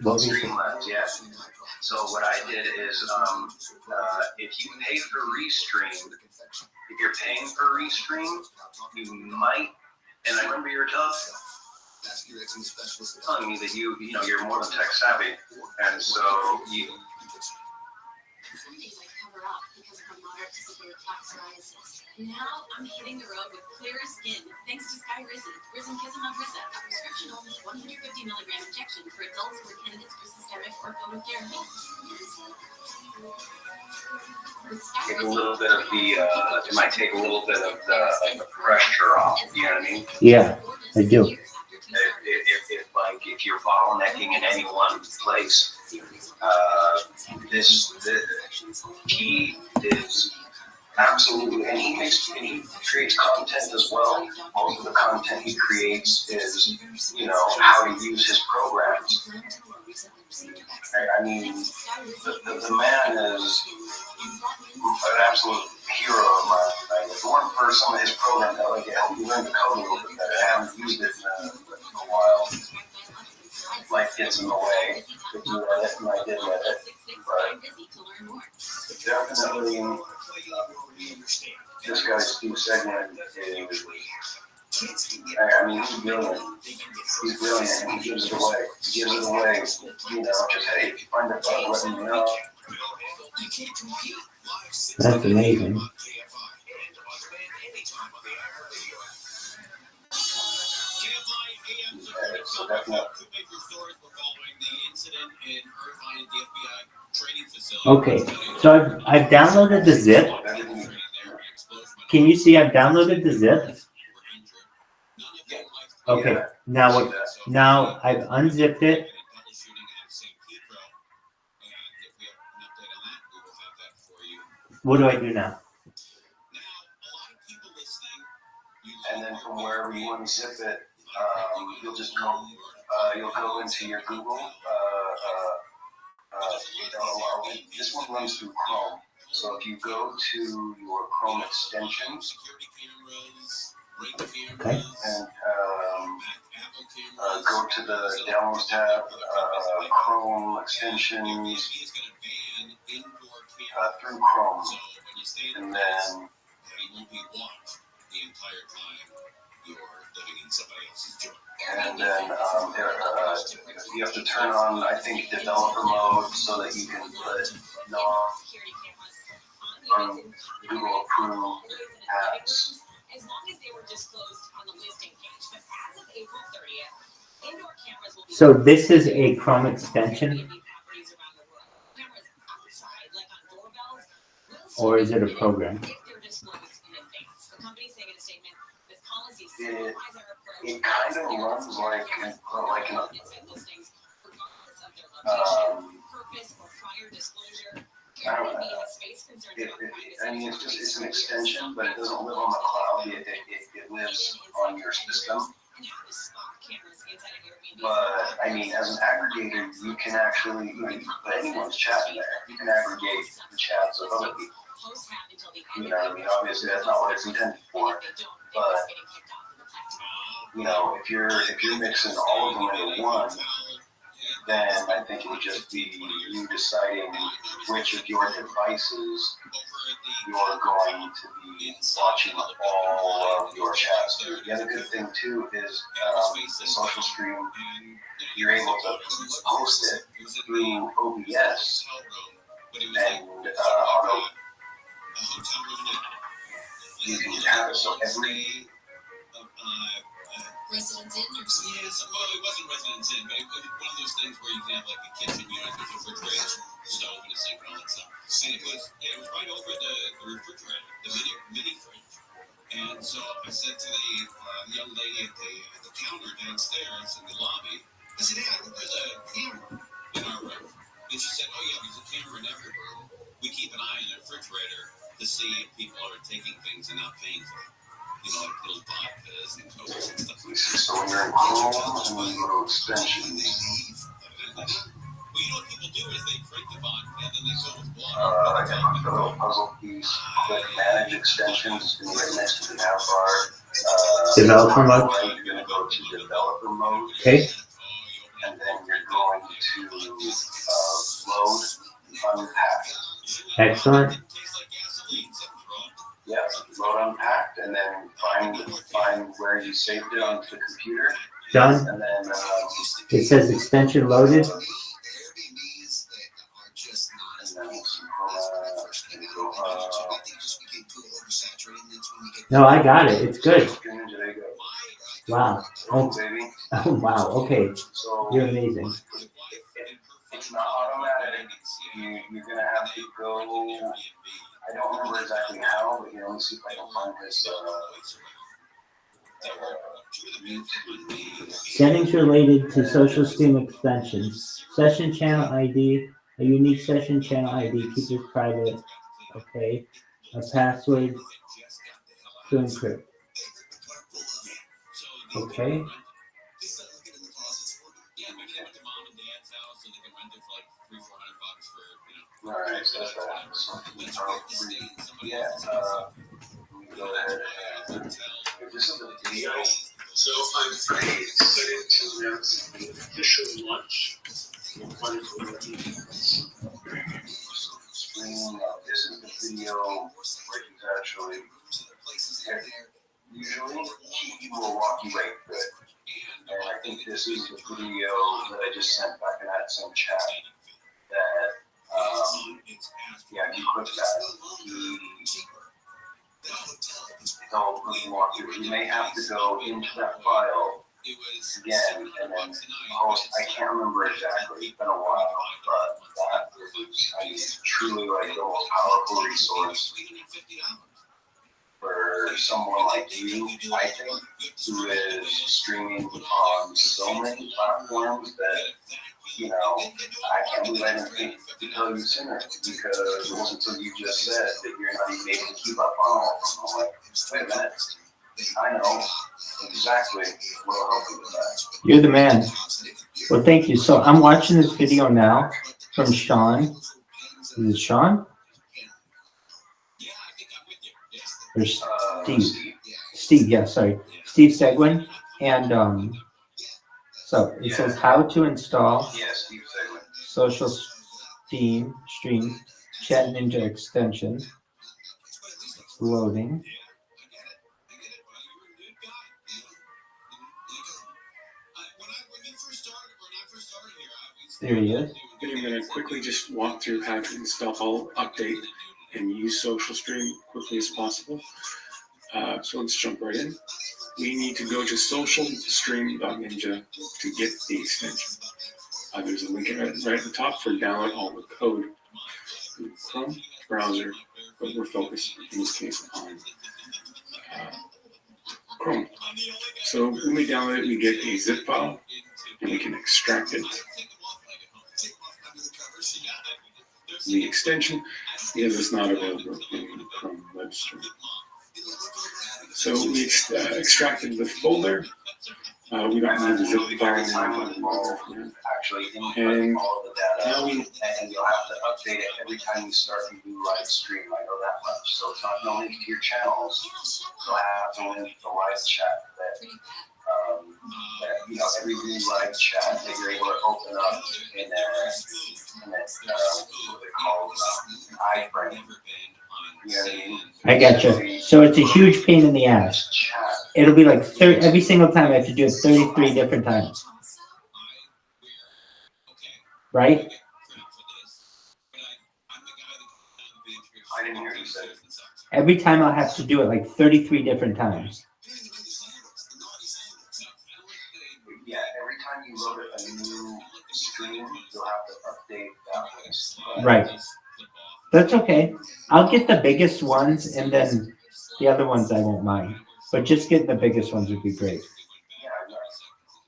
Streamlabs, yeah. So what I did is, if you pay for Restream, if you're paying for Restream, you might. And I remember you were telling me that you're more than tech savvy, and so you. Now I'm hitting the road with clearer skin thanks to Sky Risen. Risen Kissam Risa, a prescription-only 150 milligram injection for adults who are candidates for systemic or phototherapy. Take a little bit of it might take a little bit of the pressure off. You know what I mean? Yeah, I do. If you're bottlenecking in any one place, this he is absolutely, and he creates content as well. Most of the content he creates is, how to use his programs. I mean, the man is an absolute hero of mine. If it weren't for some of his programs, I would help you learn to code a little bit better. I haven't used it in a while. Life gets in the way. If you let it, and I did let it. But definitely, this guy, Steve Seguin, I mean, he's brilliant. He's brilliant, and he gives it away. Just, hey, if you find a bug, let me know. That's amazing. So definitely. Okay, so I've downloaded the zip. Can you see I've downloaded the zip? Okay, now I've unzipped it. What do I do now? And then from wherever you unzip it, you'll just go into your Google This one runs through Chrome. So if you go to your Chrome extensions, Okay. and go to the Downloads tab, Chrome extensions, through Chrome, and then you have to turn on, I think, developer mode so that you can put Google approved apps. As long as they were disclosed on the listing page. But as of April 30th, indoor cameras will be So this is a Chrome extension, or is it a program? It kind of runs like an I mean, it's an extension, but it doesn't live on the cloud. It lives on your system. But I mean, as an aggregator, you can actually put anyone's chat in there. You can aggregate the chats of other people. You know, I mean, obviously that's not what it's intended for. But if you're mixing all of them into one, then I think it would just be you deciding which of your devices you're going to be watching all of your chats through. The other good thing too is the social stream, you're able to host it through OBS and auto. You can have it so every residents in or something? Yes, well, it wasn't residents in, but it was one of those things where you can have like a kitchen, there's a refrigerator, stove, and a sink and all that stuff. And it was right over the refrigerator, the mini fridge. And so I said to the young lady at the counter downstairs in the lobby, I said, hey, I think there's a camera in our room. And she said, oh yeah, there's a camera in every room. We keep an eye on the refrigerator to see if people are taking things and not paying for them. Like little vodkas and cokes and stuff like that. So when you're in Chrome and you go to extensions, well, what people do is they drink the vodka and then they fill with water. I got the little puzzle piece, click manage extensions, and right next to the nav bar. Developer mode. You're going to go to developer mode. Okay. And then you're going to load unpack. Excellent. Yeah, load unpacked, and then find where you saved it onto the computer. Done. And then It says extension loaded. No, I got it. It's good. Wow. Oh, wow. Okay. You're amazing. It's not automatic. You're going to have to go. I don't remember exactly how, but let me see if I can find this. Settings related to social stream extensions. Session channel ID, a unique session channel ID, keep it private. Okay. A password to encrypt. Okay. Alright, so that's right. Yeah, go ahead. This is a video. So I'm pretty excited to announce the official launch of This is the video where he's actually, usually he will walk you right through it. And I think this is the video that I just sent back in that same chat that you click that. Don't walk through. You may have to go into that file again and then host. I can't remember exactly. It's been a while, but that is truly like the most powerful resource for someone like you, I think, who is streaming on so many platforms that, I can't believe I didn't think to tell you sooner, because it wasn't until you just said that you're not even able to keep up on all of them. I'm like, wait a minute, I know exactly what will help you with that. You're the man. Well, thank you. So I'm watching this video now, from Sean. Is it Sean? Or Steve? Steve, yeah, sorry. Steve Seguin. And so it says how to install Social Stream Chat Ninja extension. It's loading. There he is. I'm going to quickly just walk through how to install, update, and use Social Stream quickly as possible. So let's jump right in. We need to go to socialstream.ninja to get the extension. There's a link right at the top for download all the code through Chrome browser, but we're focused in this case on Chrome. So when we download it, we get a zip file, and we can extract it. The extension, because it's not available in Chrome Web Store. So we extracted the folder. We don't need the zip file. And now we and you'll have to update it every time you start a new live stream. I know that much. So it's not no link to your channels. So I have to link the live chat that every new live chat that you're able to open up in what they call iframe. You know what I mean? I gotcha. So it's a huge pain in the ass. It'll be like every single time I have to do it 33 different times. Right? I didn't hear you say it. Every time I'll have to do it like 33 different times. Yeah, every time you load a new stream, you'll have to update that list. Right. That's okay. I'll get the biggest ones, and then the other ones I won't mind. But just getting the biggest ones would be great.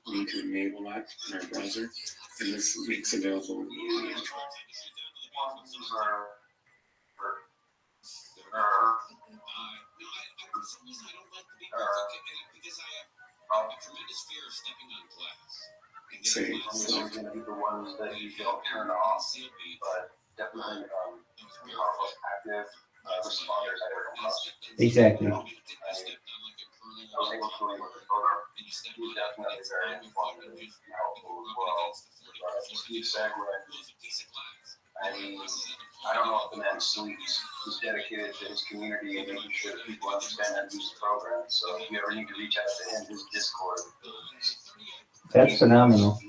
We need to enable that in our browser, and this makes available in the Android. Say, so going to be the ones that you don't turn off, but definitely active responders I don't know. Exactly. I was able to work with the program. He's definitely very informative and helpful as well. Steve Seguin, I mean, I don't know if the man sleeps. He's dedicated to his community and making sure that people understand how to use the program. So if you ever need to reach out to him, his Discord. That's phenomenal.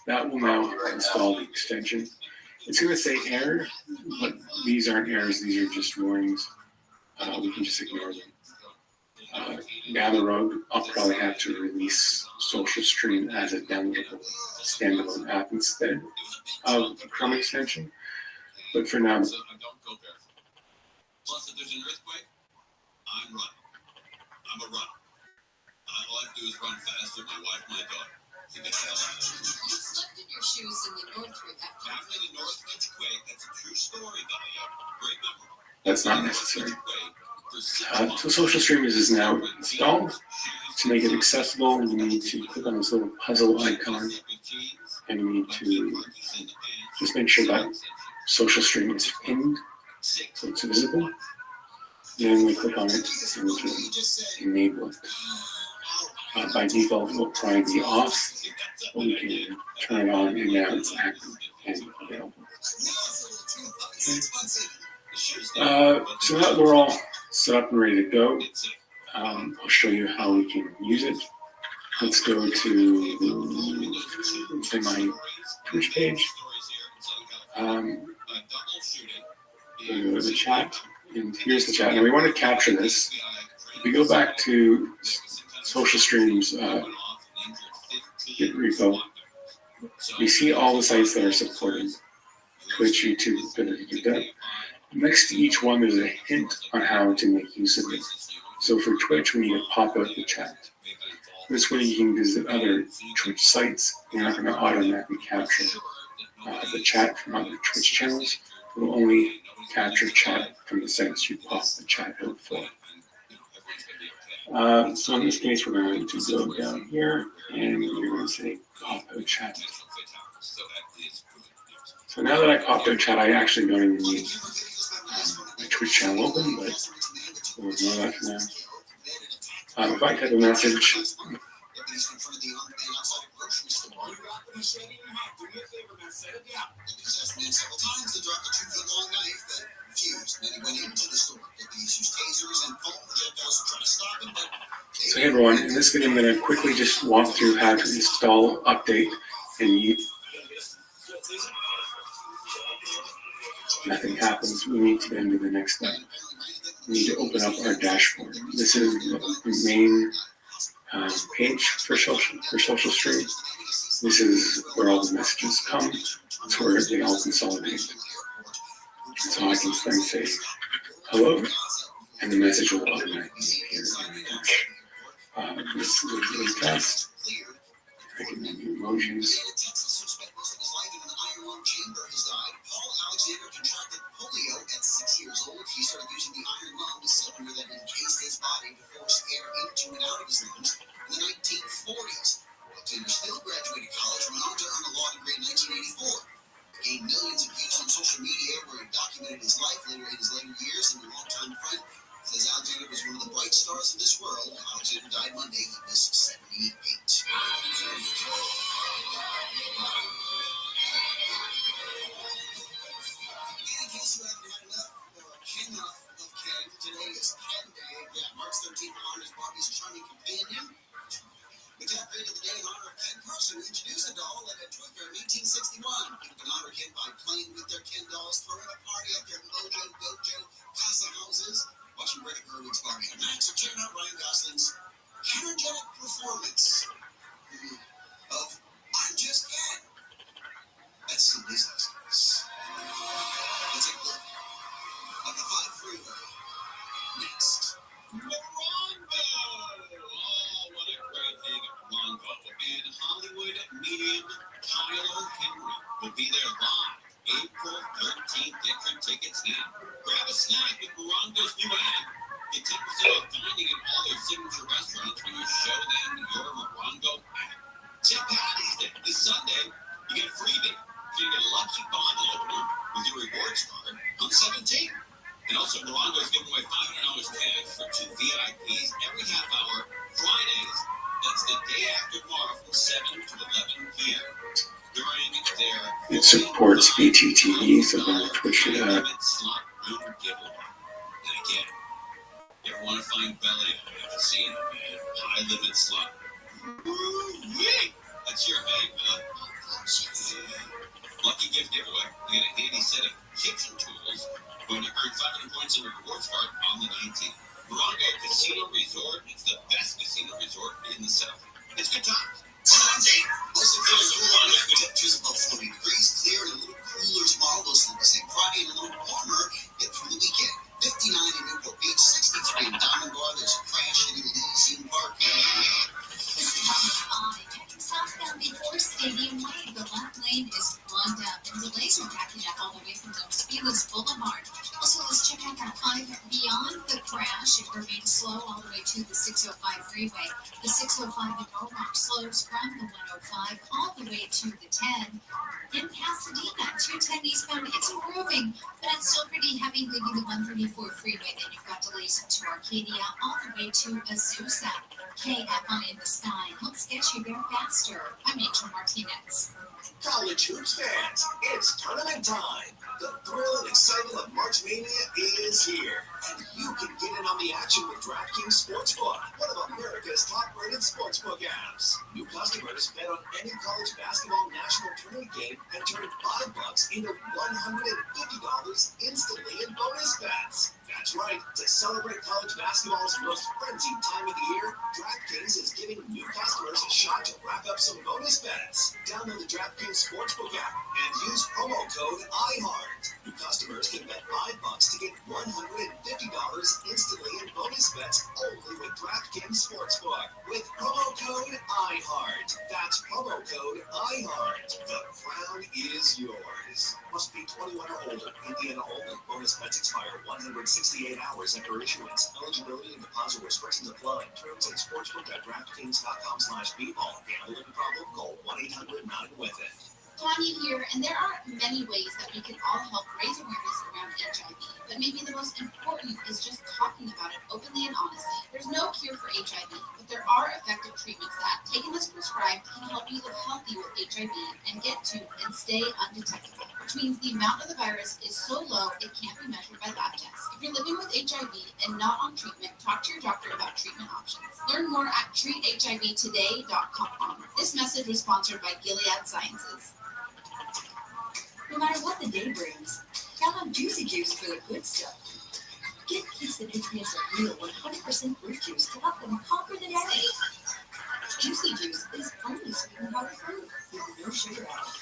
That will now install the extension. It's going to say error, but these aren't errors. These are just warnings. We can just ignore them. Down the road, I'll probably have to release Social Stream as a downloadable standalone app instead of the Chrome extension. But for now, Plus, if there's an earthquake, I'm running. I'm a runner. All I have to do is run faster. My wife, my daughter. Get the hell out of here. You slept in your shoes in the Northridge. After the Northridge quake, that's a true story, Dahlia. Great memory. that's not necessary. So Social Stream is now installed. To make it accessible, we need to click on this little puzzle icon, and we need to just make sure that Social Stream is pinned so it's visible. Then we click on it and we can enable it. By default, it will probably be off, but we can turn it on, and now it's active and available. Okay. So now that we're all set up and ready to go, I'll show you how we can use it. Let's go to, let's say, my Twitch page. Go to the chat, and here's the chat. Now we want to capture this. If we go back to Social Stream's Git repo, we see all the sites that are supported. Twitch, YouTube, Next to each one, there's a hint on how to make use of it. So for Twitch, we need to pop out the chat. This way you can visit other Twitch sites. You're not going to automatically capture the chat from other Twitch channels. It will only capture chat from the sites you pop the chat out for. So in this case, we're going to go down here, and we're going to say pop out chat. So that is good news. So now that I popped our chat, I actually don't even need my Twitch channel open, but we'll ignore that for now. If I type a message, Deputies confronted the armed man outside a grocery store. You got the machete in your hand. Do me a favor, man. Set it down. Deputies asked the man several times to drop the 2-foot-long knife, but refused. Then he went into the store. Deputies used tasers and foam projectiles to try to stop him, but so hey everyone, in this video I'm going to quickly just walk through how to install, update, and nothing happens. We need to then do the next step. We need to open up our dashboard. This is the main page for social stream. This is where all the messages come. It's where they all consolidate. So I can then say hello, and the message will automatically appear in the dash. This is a test. I can make emojis. Paul Alexander contracted polio at 6 years old. He started using the iron lung, a cylinder that encased his body to force air into and out of his lungs in the 1940s. Alexander still graduated college, went on to earn a law degree in 1984. He gained millions of views on social media where he documented his life later in his later years, and a longtime friend says Alexander was one of the bright stars of this world. Alexander died Monday. He was 78. In case you haven't had enough of Ken, today is Ken Day. Yeah, March 13th honors Barbie's charming companion. The top grade of the day in honor of Ken Carson, who introduced the doll at a toy fair in 1961. People can honor Ken by playing with their Ken dolls, throwing a party at their Mojo Dojo casa houses, watching Greta Gerwig's Barbie and Max, or checking out Ryan Gosling's energetic performance of I'm Just Ken. That's Sunday's Oscars. Let's take a look at the 5 freeway. Next. Morongo! Oh, what a great thing at Morongo. And Hollywood medium Tyler Henry will be there live April 13th. Get your tickets now. Grab a snack with Morongo's new ad. Get 10% off dining at all their signature restaurants when you show them your Morongo app. Check out this Sunday. You get a freebie. You get a lucky bottle opener with your rewards card on the 17th. And also, Morongo is giving away $500 cash for 2 VIPs every half hour, Fridays. That's the day after tomorrow from 7 to 11 p.m. During their It supports BTTV, so then Twitch it up. slot room giveaway. And again, you ever want to find belly at the casino, man? High limit slot. Woo-wee! That's your bag, huh? Lucky gift giveaway. You get a handy set of kitchen tools. Going to earn 500 points in the rewards card on the 19th. Morongo Casino Resort. It's the best casino resort in the South. It's good times. Monday, mostly clear and cool on with temperatures above 40 degrees. Clear and a little cooler tomorrow. Those are the same Friday and a little warmer yet through the weekend. 59 in Newport Beach, 63 in Diamond Bar. There's a crash in Elysian Park. Southbound before Stadium Way, the left lane is plugged up and delays are backing up all the way from Los Feliz Boulevard. Also, let's check out that 5 beyond the crash. It remains slow all the way to the 605 freeway. The 605 in Norwalk slows from the 105 all the way to the 10. In Pasadena, 210 eastbound, it's improving, but it's still pretty heavy leaving the 134 freeway. Then you've got delays into Arcadia all the way to Azusa. KFI in the sky helps get you there faster. I'm Angel Martinez. College hoops fans, it's tournament time. The thrill and excitement of March Mania is here. And you can get in on the action with DraftKings Sportsbook, one of America's top-rated sportsbook apps. New customers bet on any college basketball national tournament game and turn $5 into $150 instantly in bonus bets. That's right. To celebrate college basketball's most frenzied time of the year, DraftKings is giving new customers a shot to rack up some bonus bets. Download the DraftKings Sportsbook app and use promo code IHEART. New customers can bet $5 to get $150 instantly in bonus bets only with DraftKings Sportsbook. With promo code IHEART. That's promo code IHEART. The crown is yours. Must be 21 or older. Indiana only. Bonus bets expire 168 hours after issuance. Eligibility and deposit restrictions apply. Terms at sportsbook.draftkings.com/bball. Gambling problem? Call 1-800-9-WITH-IT. Tanya here, and there are many ways that we can all help raise awareness around HIV, but maybe the most important is just talking about it openly and honestly. There's no cure for HIV, but there are effective treatments that, taken as prescribed, can help you live healthy with HIV and get to and stay undetectable, which means the amount of the virus is so low it can't be measured by lab tests. If you're living with HIV and not on treatment, talk to your doctor about treatment options. Learn more at treathivtoday.com. This message was sponsored by Gilead Sciences. No matter what the day brings, count on Juicy Juice for the good stuff. Give kids the nutrients of real 100% fruit juice to help them conquer the day. Juicy Juice is only sweetened powdered fruit with no sugar added,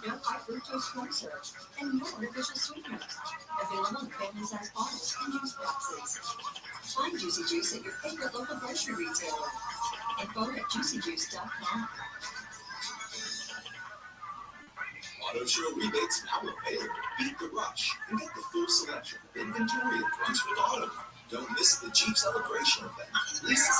no high fructose corn syrup, and no artificial sweeteners. Available in family-size bottles and juice boxes. Find Juicy Juice at your favorite local grocery retailer. Info at juicyjuice.com. Auto Show rebates now available. Beat the rush and get the full selection of inventory at Brunswick Auto. Don't miss the Jeep Celebration event. Lease a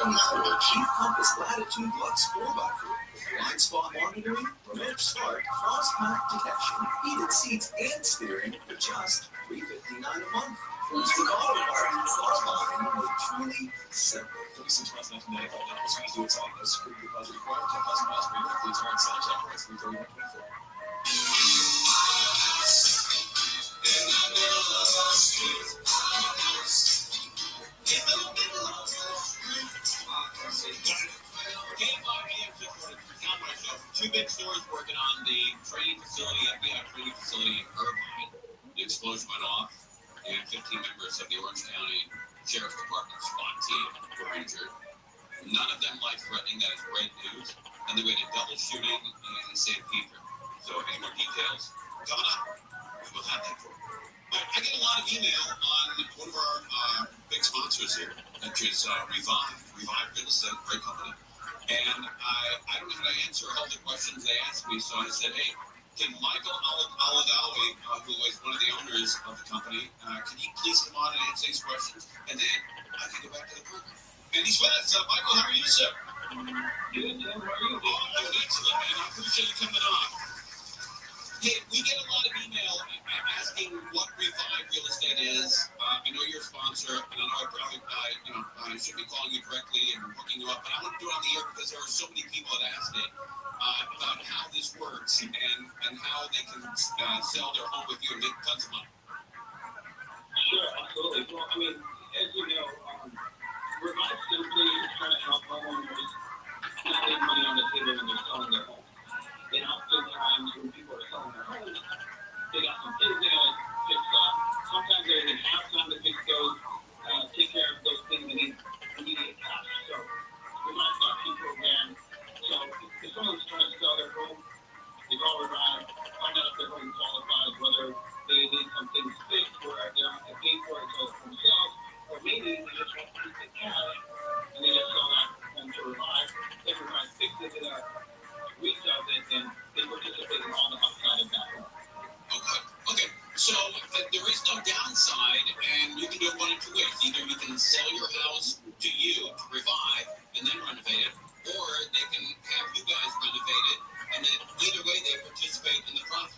2024 Jeep Compass Latitude Lux 4x4 with blind spot monitoring, remote start, cross-path detection, heated seats, and steering for just $359 a month. Brunswick Auto Parts online with truly simple. 36 months, 1995. This means do it all. No security deposit required. 10,000 miles per year. Includes hard sales operates 331.24. Two big stores working on the training facility, FBI training facility in Irvine. The explosion went off, and 15 members of the Orange County Sheriff's Department SWAT team were injured. None of them life-threatening. That is great news. And then we had a double shooting in San Pedro. So any more details coming up? We'll have that for you. I get a lot of email on one of our big sponsors here, which is Revive Real Estate, great company. And I don't know how to answer all the questions they asked me, so I said, hey, can Michael Aladawi, who is one of the owners of the company, can he please come on and answer these questions? And then I can go back to the program. And he's with us. Michael, how are you, sir? Good, Jim. How are you? Oh, I'm excellent, man. I appreciate you coming on. Hey, we get a lot of email asking what Revive Real Estate is. I know you're a sponsor, and I know I should be calling you directly and hooking you up, but I want to do it on the air because there are so many people that asked me about how this works and how they can sell their home with you and make tons of money. Sure, absolutely. Well, I mean, as you know, Revive simply is trying to help homeowners not leave money on the table when they're selling their home. And oftentimes when people are selling their homes, they got some things they gotta fix up. Sometimes they even have time to fix those, take care of those things that need immediate cash. So Revive's auction program. So if someone's trying to sell their home, they call Revive, find out if their home qualifies, whether they need some things fixed, where they don't have to pay for it themselves, or maybe they just want to keep the cash and they just sell that home to Revive. Then Revive fixes it up, resell it, and they participate in all the upside of that home. Okay. So there is no downside, and you can do it one of two ways. Either you can sell your house to you to Revive and then renovate it, or they can have you guys renovate it, and then either way they participate in the profit.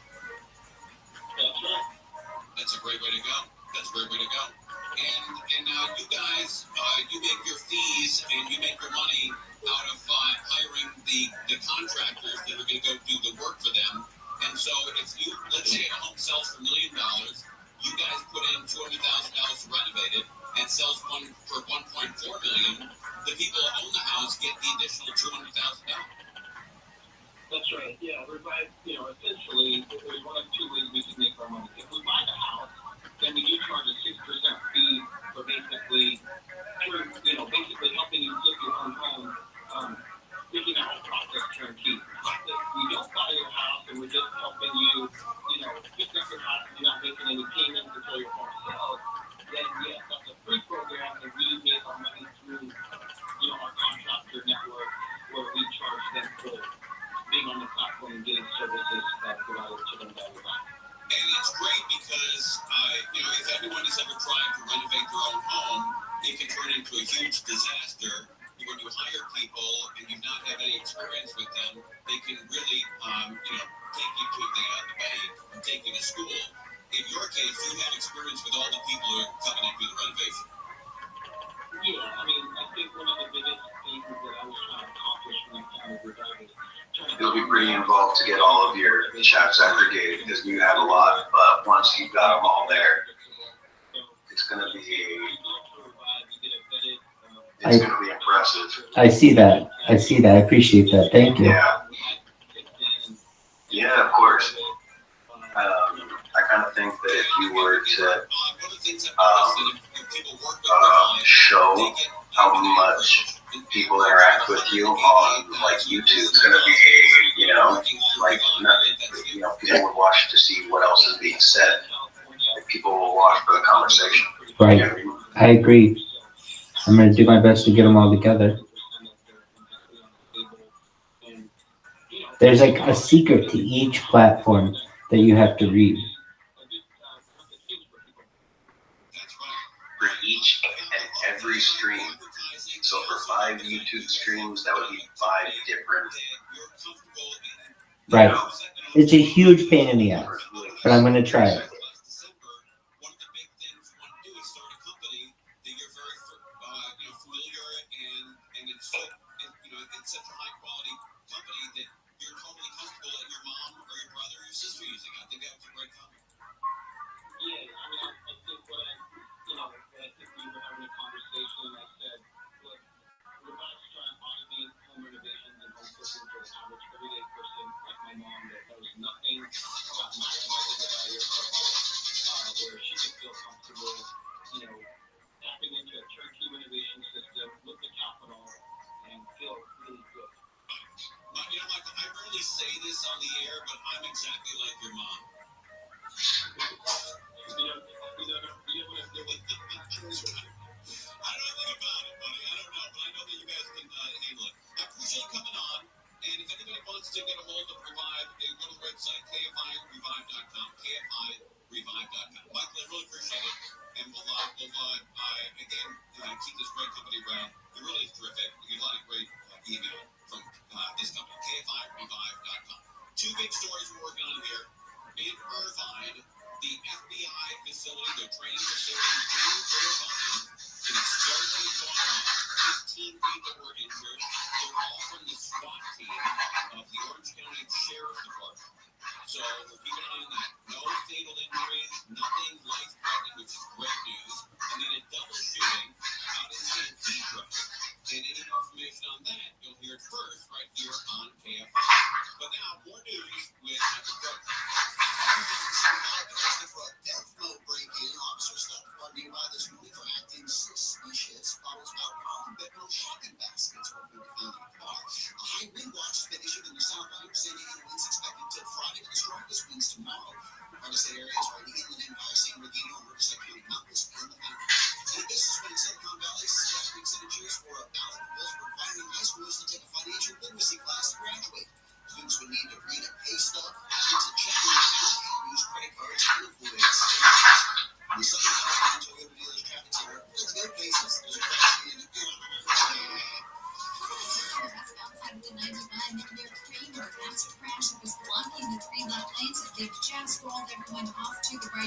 That's right. That's a great way to go. And you guys, you make your fees and you make your money out of hiring the contractors that are going to go do the work for them. And so if you, let's say a home sells for $1 million, you guys put in $200,000 to renovate it and sells one for $1.4 million, the people that own the house get the additional $200,000. That's right. Yeah, Revive, essentially, there's one of two ways we can make our money. If we buy the house, then we do charge a 6% fee for basically helping you flip your own home, making the whole process turnkey. If we don't buy your house and we're just helping you, fix up your house and you're not making any payments until your home sells, then yes, that's a free program and we make our money through, our contractor network where we charge them for being on the platform and getting services provided to them by Revive. And it's great because, if everyone has ever tried to renovate their own home, it can turn into a huge disaster. When you hire people and you've not had any experience with them, they can really, take bank and take you to school. In your case, you had experience with all the people who are coming in through the renovation. Yeah, I mean, I think one of the biggest things that I was trying to accomplish when I founded Rabbi is You'll be pretty involved to get all of your chats aggregated because you have a lot, but once you've got them all there, it's going to be impressive. I see that. I appreciate that. Thank you. Yeah, of course. I kind of think that if you were to show how much people interact with you on like YouTube, it's going to be, people would watch to see what else is being said. Like, people will watch for the conversation. Right. You know what I mean? I agree. I'm going to do my best to get them all together. There's like a secret to each platform that you have to read. For each and every stream. So for 5 YouTube streams, that would be 5 different. Right. It's a huge pain in the ass, but I'm going to try it.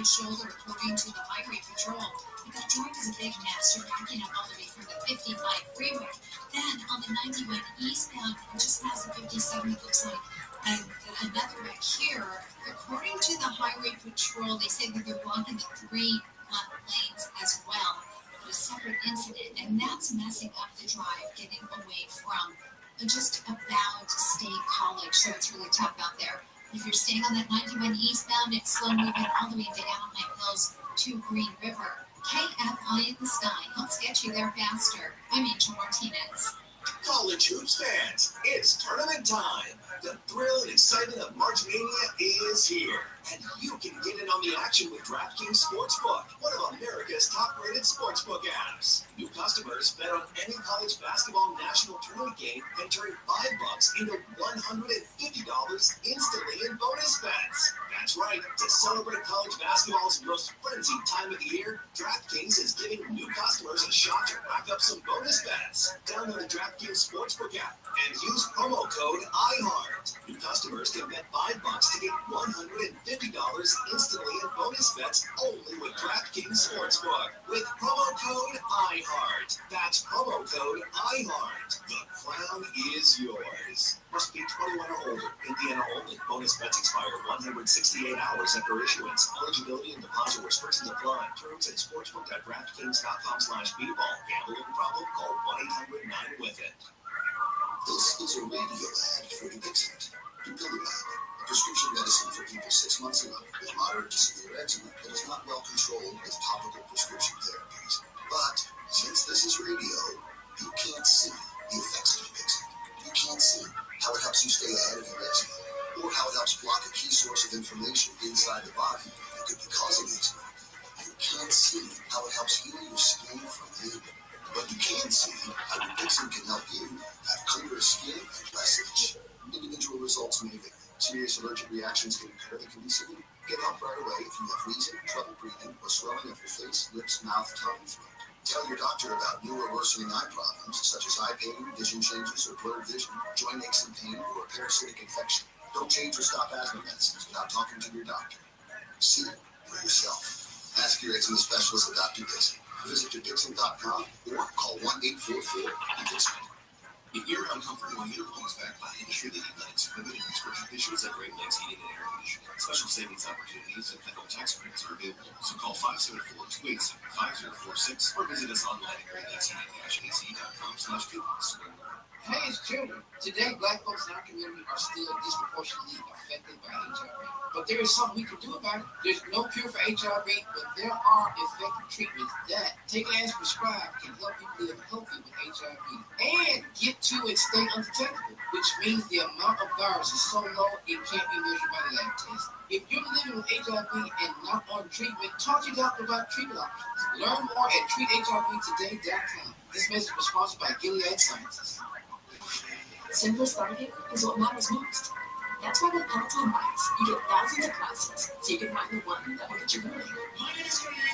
Shoulder, according to the Highway Patrol. That drive is a big mess. You're backing up all the way from the 55 freeway. Then on the 91 eastbound, just past the 57, it looks like another wreck here. According to the Highway Patrol, they say that they're blocking the 3 left lanes as well. But a separate incident, and that's messing up the drive, getting away from just about State College. So it's really tough out there. If you're staying on that 91 eastbound, it's slow moving all the way down High Hills to Green River. KFI in the sky helps get you there faster. I'm Angel Martinez. College hoops fans, it's tournament time. The thrill and excitement of March Mania is here. And you can get in on the action with DraftKings Sportsbook, one of America's top-rated sportsbook apps. New customers bet on any college basketball national tournament game and turn $5 into $150 instantly in bonus bets. That's right. right. To celebrate college basketball's most frenzied time of the year, DraftKings is giving new customers a shot to rack up some bonus bets. Download the DraftKings Sportsbook app and use promo code IHEART. New customers can bet $5 to get $150 instantly in bonus bets only with DraftKings Sportsbook. With promo code IHEART. That's promo code IHEART. The crown is yours. Must be 21 or older. Indiana only. Bonus bets expire 168 hours after issuance. Eligibility and deposit restrictions apply. Terms at sportsbook.draftkings.com/bball. Gambling problem? Call 1-800-9-WITH-IT. This is a radio ad for Dupixent. Dupilumab, a prescription medicine for people 6 months and up with moderate to severe eczema that is not well controlled with topical prescription therapies. But since this is radio, you can't see the effects of Dupixent. You can't see how it helps you stay ahead of your eczema, or how it helps block a key source of inflammation inside the body that could be causing eczema. You can't see how it helps heal your skin from within. But you can see how Dupixent can help you have clearer skin and less itch. Individual results may vary. Serious allergic reactions can occur that can be severe. Get help right away if you have wheezing, trouble breathing, or swelling of your face, lips, mouth, tongue, and throat. Tell your doctor about new or worsening eye problems such as eye pain, vision changes, or blurred vision, joint aches and pain, or a parasitic infection. Don't change or stop asthma medicines without talking to your doctor. See for yourself. Ask your eczema specialist about Dupixent. Visit Dupixent.com or call 1-844-DUPIXENT. If you're uncomfortable when your home is backed by industry-leading lights, limited exposure issues at Great Lakes Heating and Air Conditioning. Special savings opportunities and federal tax credits are available. So call 574-287-5046 or visit us online at greatlatesheating-ac.com/coupons. Hey, it's children. Today, Black folks in our community are still disproportionately affected by HIV. But there is something we can do about it. There's no cure for HIV, but there are effective treatments that, taken as prescribed, can help you live healthy with HIV and get to and stay undetectable, which means the amount of virus is so low it can't be measured by the lab test. If you're living with HIV and not on treatment, talk to your doctor about treatment options. Learn more at treathivtoday.com. This message was sponsored by Gilead Sciences. Simple starting is what matters most. That's why with Peloton bikes, you get thousands of classes, so you can find the one that will get you going. My name is Welcome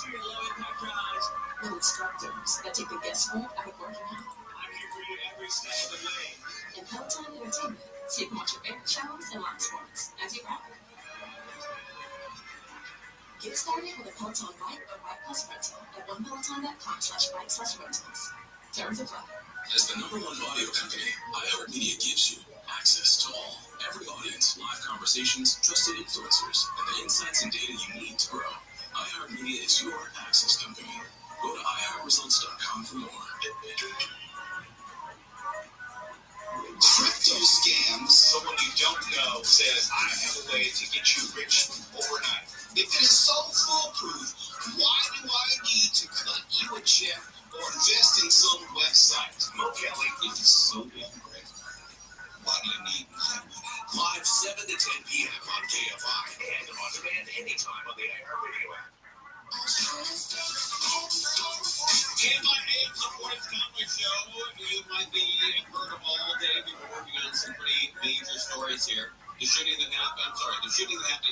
to your Low Impact Rise. With instructors that take the guesswork out of working out. I'm here for you every step of the way. And Peloton Entertainment, so you can watch your favorite shows and live sports as you ride. Get started with a Peloton bike or bike plus rental at onepeloton.com/bike/rentals. Terms apply. As the #1 audio company, iHeartMedia gives you access to all, every audience, live conversations, trusted influencers, and the insights and data you need to grow. iHeartMedia is your access company. Go to iHeartResults.com for more. Crypto scams. Someone you don't know says, I have a way to get you rich overnight. If it is so foolproof, why do I need to cut you a check or invest in some website? Mo Kelly, it is so damn great. Why do you need my money? Live 7 to 10 p.m. on KFI and on demand anytime on the iHeartRadio app. KFI AM supports Conway Show. You might be heard of all day. We've been working on some pretty major stories here. The shooting that happened in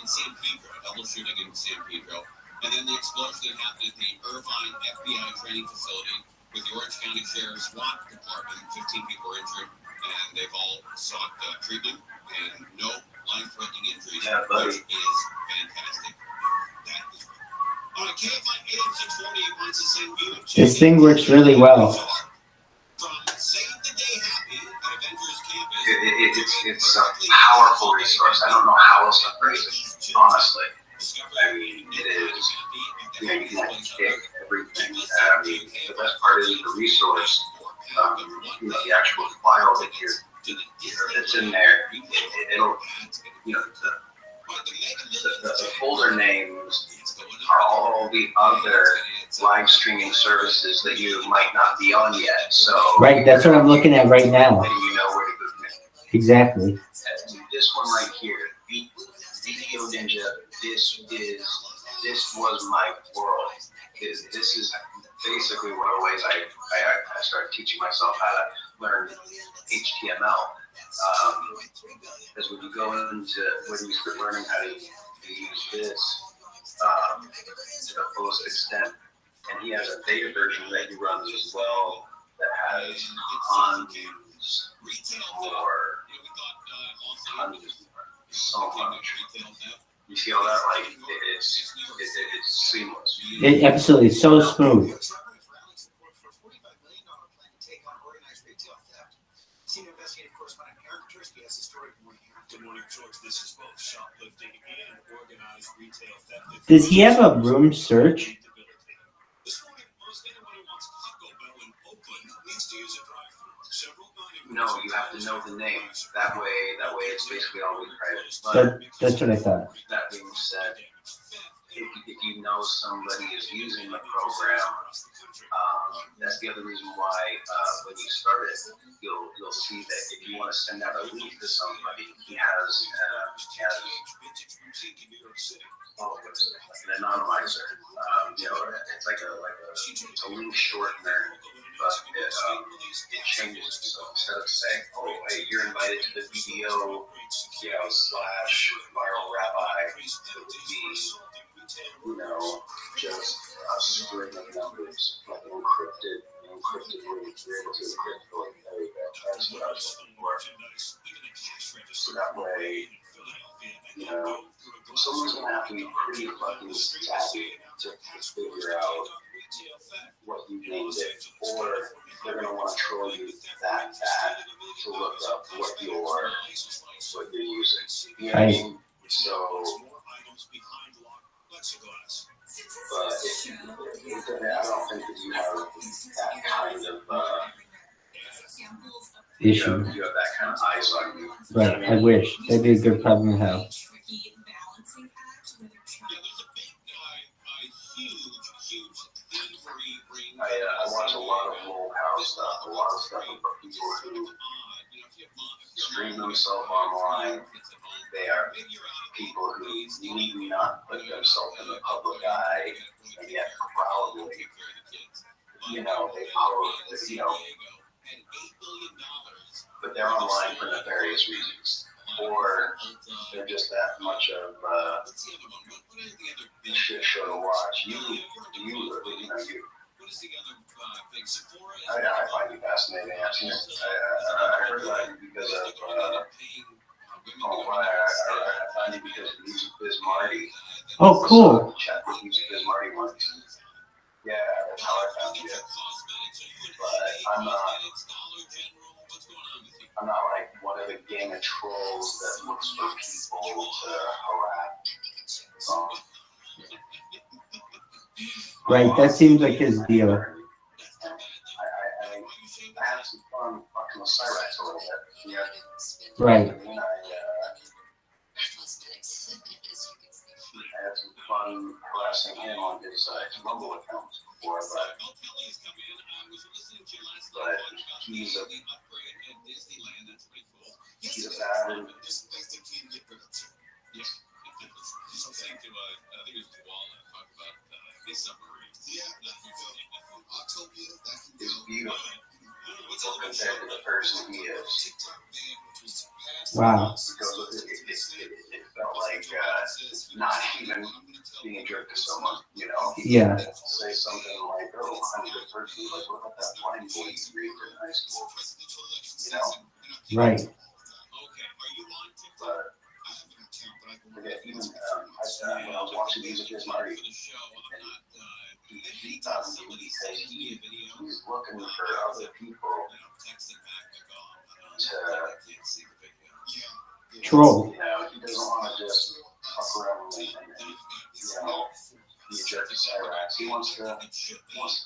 San Pedro, a double shooting in San Pedro. And then the explosion that happened at the Irvine FBI training facility with the Orange County Sheriff's SWAT Department. 15 people were injured, and they've all sought treatment and no life-threatening injuries, which is fantastic. That is right. All right, KFI AM 640 wants to send you to This thing works really well. From Save the Day Happy at Avengers Campus. It's a powerful resource. I don't know how else to phrase it, honestly. I mean, it is, you know, you can take everything. The best part is the resource, the actual file that that's in there. It'll, you know, the folder names are all the other live streaming services that you might not be on yet. So Right, that's what I'm looking at right now. and you know where to go next. Exactly. This one right here, Video Ninja. This was my world. This is basically one of the ways I started teaching myself how to learn HTML. Because when you go into, when you start learning how to use this to the fullest extent, and he has a beta version that he runs as well that has tons more, so much. You see all that? Like, it's seamless. It absolutely so smooth. Senior investigative correspondent Eric Tursky has the story. Good morning, George. This is both shoplifting and organized retail theft. Does he have a room search? This morning, most anyone who wants Taco Bell in Oakland needs to use a drive-thru. No, you have to know the name. That way it's basically always private. That's what I thought. That being said, if you know somebody is using the program, that's the other reason why when you start it, you'll see that if you want to send out a link to somebody, he has an anonymizer. It's like a link shortener, but it changes it. So instead of saying, "Oh, hey, you're invited to the video, slash viral rabbi," it would be, just a string of numbers, like an encrypted link. You're able to encrypt the link. There you go. That's what I was looking for. So that way, someone's going to have to be pretty fucking savvy to figure out what you named it, or they're going to want to troll you that bad to look up what you're using. You know what I mean? So, but I don't think that you have that kind of issue. You have that kind of eyes on you. Right, I wish. That'd be a good problem to have. I watch a lot of low power stuff, a lot of stuff about people who stream themselves online. They are people who need not put themselves in the public eye, and yet probably, they pose, but they're online for nefarious reasons, or they're just that much of a shit show to watch. I find you fascinating. I've seen it. I heard about you because of. I find you because of Music Biz Marty. Oh, cool. Chat with Music Biz Marty once. Yeah, that's how I found you. But I'm not like one of the gang of trolls that looks for people to harass. Right, that seems like his deal. I had some fun fucking with Cyrax a little bit. Yeah. Right. I had some fun harassing him on his Rumble account before, but he's a bad. It's beautiful compared to the person he is. Wow. Because it felt like not even being a jerk to someone, Yeah. Say something like, "Oh, I'm a good person." Like, what about that blind boy you raised in high school? Right. But even when I was watching Music Biz Marty, he thought of me because he's looking for other people to troll. He doesn't want to just fuck around and be a jerk to Cyrax. He wants to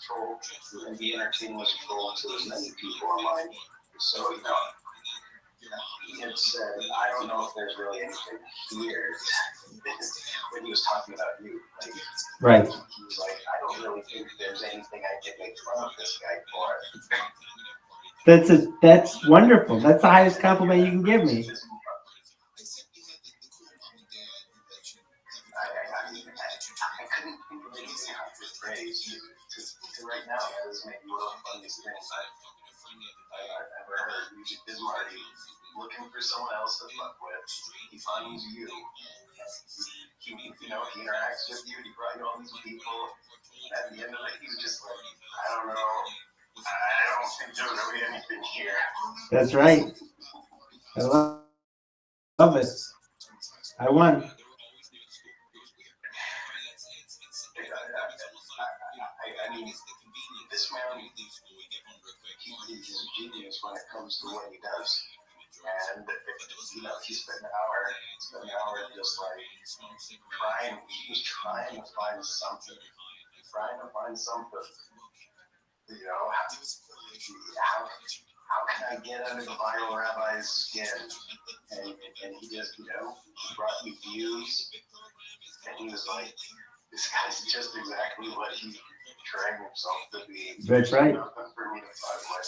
troll and be entertaining as a troll to as many people online. So, he had said, "I don't know if there's really anything here," when he was talking about you. Right. He was like, "I don't really think there's anything I can make fun of this guy for." That's wonderful. That's the highest compliment you can give me. I couldn't think of anything after praise. Right now, it doesn't make me one of the funniest things I've ever heard. Music Biz Marty he interacts with you, he brought you all these people, and at the end of it, he's just like, I don't know, I don't think there's really anything here. That's right. I love it. I won. I mean, this man, he's a genius when it comes to what he does. And, he spent an hour just like he was trying to find something. How can I get under the viral rabbi's skin? And he just, brought me views. And he was like, this guy's just exactly what he trained himself to be. That's right. For me to find what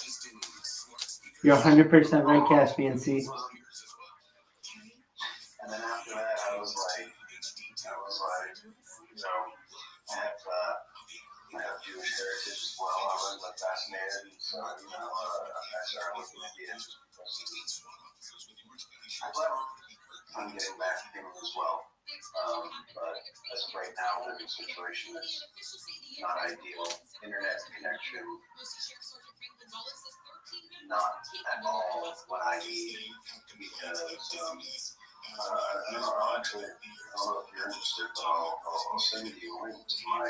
You're 100% right, Caspian C. And then after that, I was like, I have Jewish heritage as well. I was fascinated, so I started looking at the I plan on getting back to him as well. But as of right now, the situation is not ideal. Internet connection, not at all what I need, because I don't know if you're interested, but I'll send you a link to my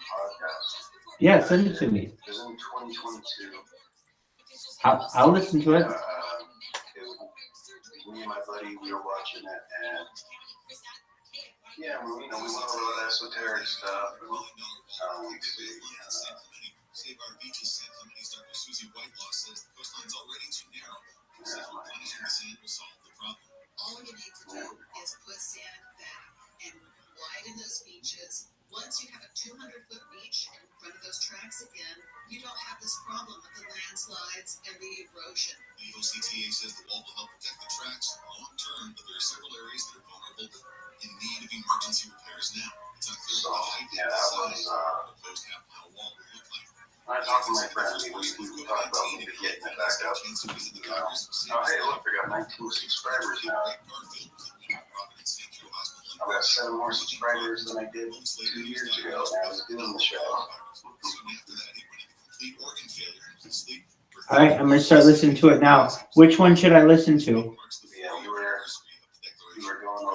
podcast. Yeah, send it to me. It was in 2022. I'll listen to it. Me and my buddy, we were watching it, and we went over all that esoteric stuff. Save our beaches, sand company star Susie Whitelaw says the coastline's already too narrow. Sand will solve the problem. All you need to do is put sand back and widen those beaches. Once you have a 200-foot beach in front of those tracks again, you don't have this problem with the landslides and the erosion. The OCTA says the wall will help protect the tracks long term, but there are several areas that are vulnerable in need of emergency repairs now. It's unclear what the height of the size of the proposed half-mile wall will look like. I talked to my friend, we talked about maybe getting it back up. Hey, look, I got 19 subscribers now. I've got 7 more subscribers than I did 2 years ago when I was doing the show. All right, I'm going to start listening to it now. Which one should I listen to? Yeah, you were going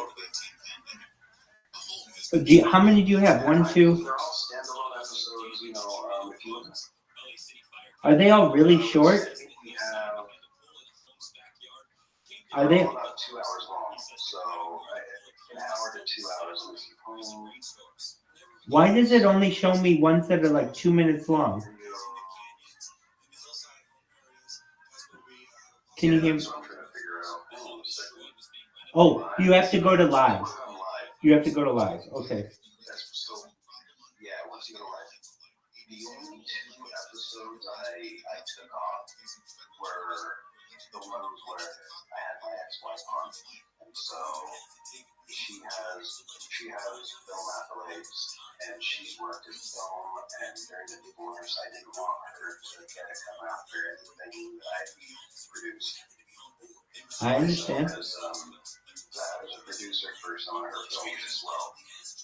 over. How many do you have? 1, 2? They're all standalone episodes, if you Are they all really short? we have, Are they? about 2 hours long, so an hour to 2 hours. Why does it only show me ones that are like 2 minutes long? Can you hear me? Oh, you have to go to live. You have to go to live. Okay. Once you go to live. The only 2 episodes I took off were the ones where I had my ex-wife on, and so she has film accolades, and she's worked in film, and during the divorce, I didn't want her to get to come after anything that I produced. I understand. Because I was a producer for some of her films as well,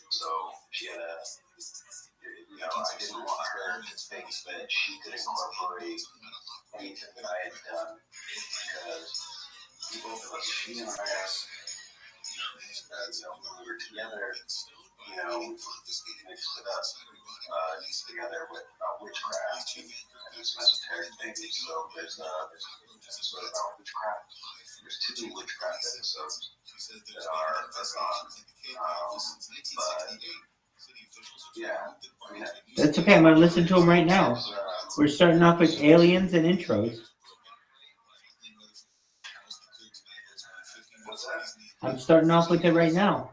so she had I didn't want her to think that she could incorporate anything that I had done, because both of us, she and I, when we were together, mixed it up together with witchcraft and this esoteric thing. So there's an episode about witchcraft. There's 2 witchcraft episodes that are gone. But That's okay. I'm going to listen to them right now. We're starting off with aliens and intros. I'm starting off with it right now.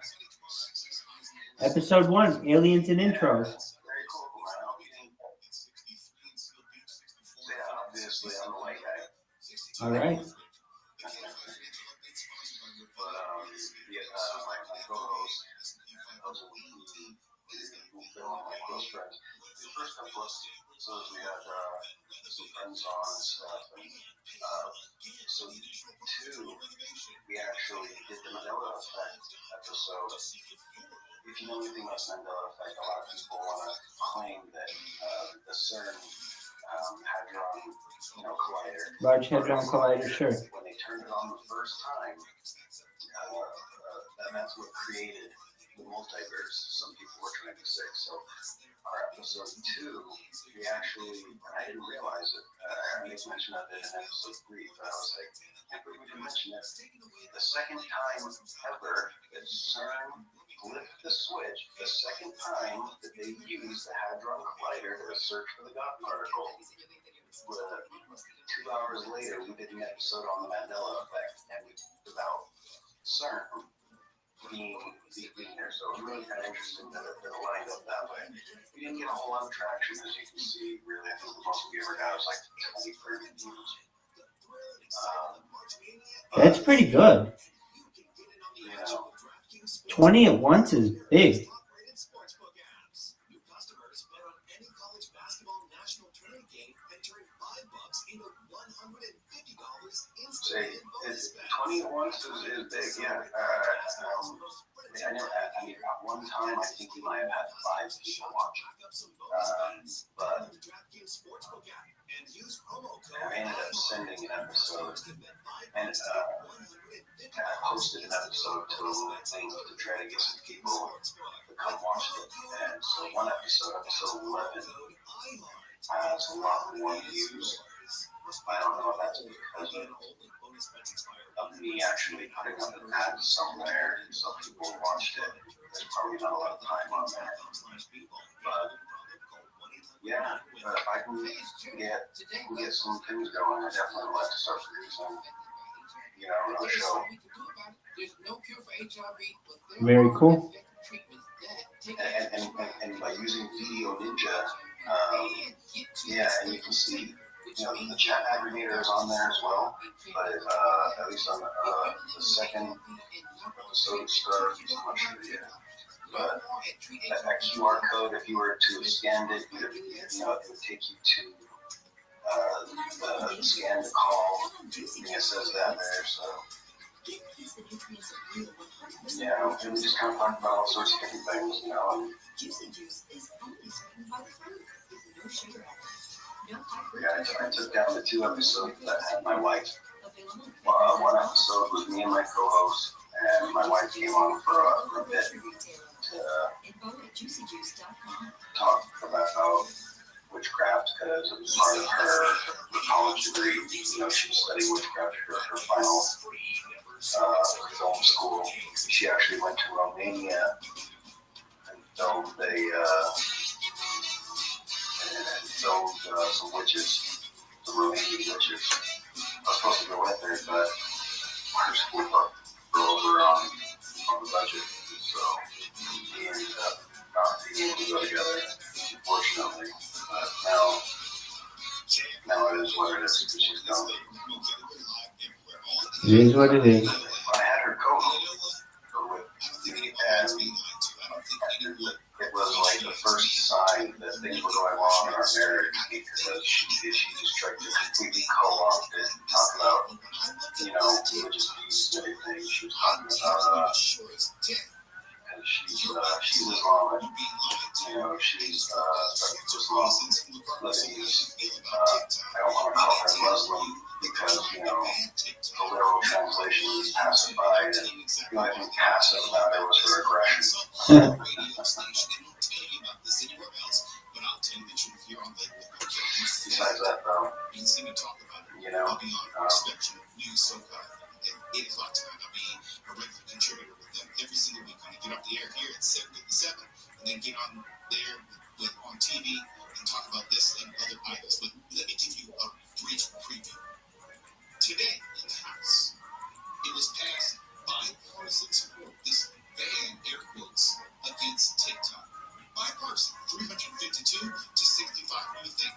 Episode 1, aliens and intros. All right. my close friends. The first couple of episodes we had depends on stuff. And, so 2, we actually did the Mandela Effect episode. If you know anything about the Mandela Effect, a lot of people want to claim that the CERN Hadron, Collider. Large Hadron Collider, sure. When they turned it on the first time, that's what created the multiverse. Some people were trying to say. So our episode 2, we actually, and I didn't realize it. I made mention of it in episode 3, but I was like, I can't believe we didn't mention it. The second time ever that CERN flipped the switch, the second time that they used the Hadron Collider to search for the God particle, 2 hours later, we did an episode on the Mandela Effect, and we talked about CERN being there. So it was really kind of interesting that it lined up that way. We didn't get a whole lot of traction, as you can see. Really, I think the most we ever got was like 20, 30 views. That's pretty good. 20 at once is big. Say, 20 at once is big, yeah. I mean, at one time, I think we might have had 5 people watching. But I ended up sending an episode and I posted an episode to try to get some people to come watch it. And so one episode 11, has a lot more views. I don't know if that's because of me actually putting up an ad somewhere and some people watched it. There's probably not a lot of time on there. But yeah, if I can get some things going, I definitely would like to start producing, another show. Very cool. And by using Video Ninja, and you can see, the chat aggregator is on there as well, but at least on the second episode starts, I'm not sure yet. But that QR code, if you were to scan it, it would take you to the scan to call. It says that there, so. Yeah, and we just kind of talk about all sorts of different things, and I took down the 2 episodes that had my wife. One episode was me and my co-host, and my wife came on for a bit to talk about witchcraft, because it was part of her college degree. She was studying witchcraft for her final film school. She actually went to Romania and filmed some witches, some Romanian witches. I was supposed to go with her, but our school girls were on the budget, so we ended up not being able to go together, unfortunately. But now it is what it is, because she's gone. It is what it is. I had her co-host with me, and it was like the first sign that things were going wrong in our marriage, because she just tried to completely co-opt it and talk about, religious views and everything. She was talking about, and she's Islamic, she's Islam, Lebanese. I don't want to call her Muslim, because, the literal translation is pacified, and the only thing passive about it was her aggression. Besides that, though, every single week. I'm going to get off the air here at 7:57 and then get on there on TV and talk about this and other items. But let me give you a brief preview. Today in the House, it was passed bipartisan support. This ban, air quotes, against TikTok. Bipartisan, 352 to 65. What do you think?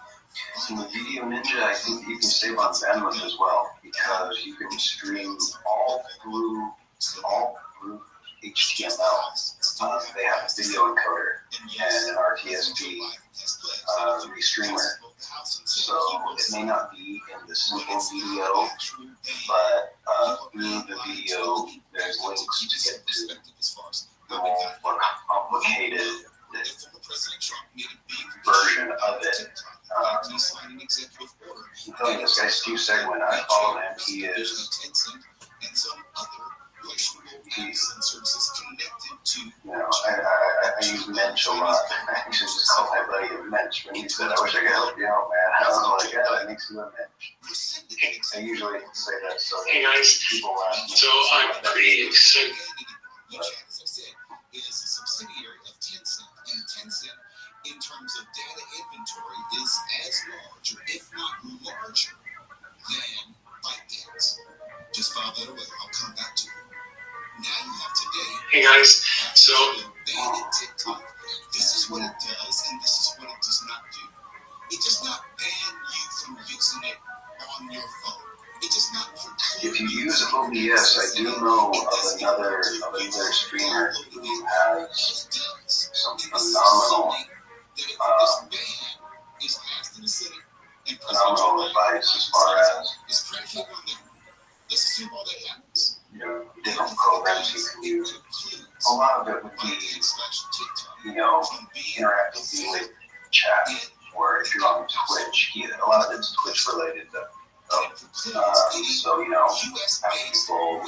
In the Video Ninja, I think you can save on bandwidth as well, because you can stream all through HTML. They have a video encoder and an RTSP restreamer. So it may not be in the simple video, but through the video, there's links to get to the more complicated version of it. I'm telling you, this guy Steve Segwin, I follow him. He is, I use Mensch a lot. I used to just call my buddy a Mensch when he said, I wish I could help you out, man. I was like, yeah, that makes you a Mensch. I usually say that so hey guys, people laugh. so I'm pretty excited. As I said, is a subsidiary of Tencent, and Tencent, in terms of data inventory, is as large, or if not larger, than ByteDance. Just file that away. I'll come back to it. Now you have today. Hey guys, so Banned TikTok. This is what it does, and this is what it does not do. It does not ban you from using it on your phone. It does not. If you use OBS, I do know of another streamer who has some phenomenal advice as far as different programs you can use. A lot of it would be, interactive with chat, or if you're on Twitch, a lot of it's Twitch related. So, have people,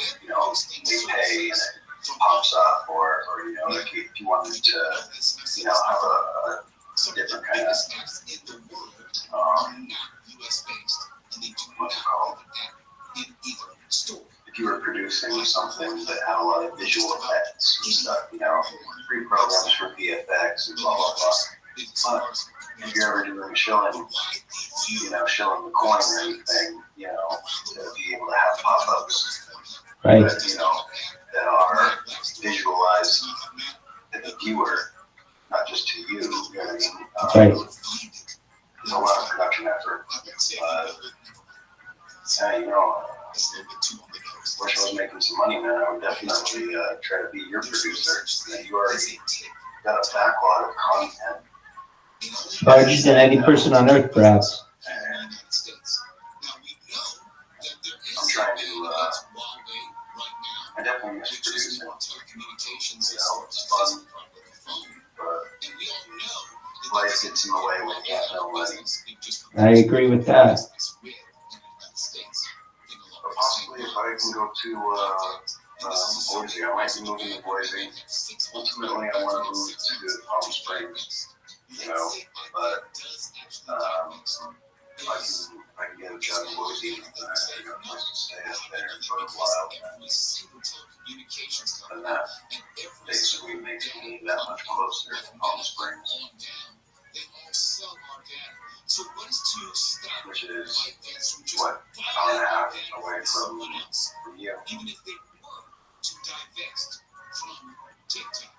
they pay and it pops up, or like if you wanted to, have a different kind of, what's it called? If you were producing something that had a lot of visual effects and stuff, free programs for VFX and blah, blah, blah. But if you're ever doing showing the coin or anything, to be able to have pop-ups right, that are visualized to the viewer, not just to you, you know what I mean? right. There's a lot of production effort. Wish I was making some money, man. I would definitely try to be your producer. You already got a backlog of content. Larger than any person on earth, perhaps. I'm trying to, I definitely miss producing. It's fun, but life gets in the way when you have no money. I agree with that. But possibly if I can go to Boise, I might be moving to Boise. Ultimately, I want to move to Palm Springs, but if I can get a job in Boise, I can stay up there for a while. And that basically makes me that much closer to Palm Springs, which is what, hour and a half away from you. Even if they were to divest from TikTok,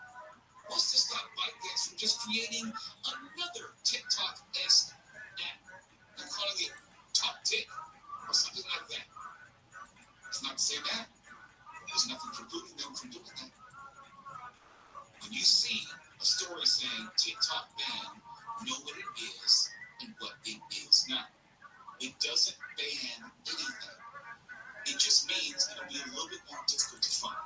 what's to stop ByteDance from just creating another TikTok-esque app and calling it Top Tick or something like that? It's not to say that. There's nothing precluding them from doing that. When you see a story saying TikTok ban, know what it is and what it is not. It doesn't ban anything. It just means it'll be a little bit more difficult to find.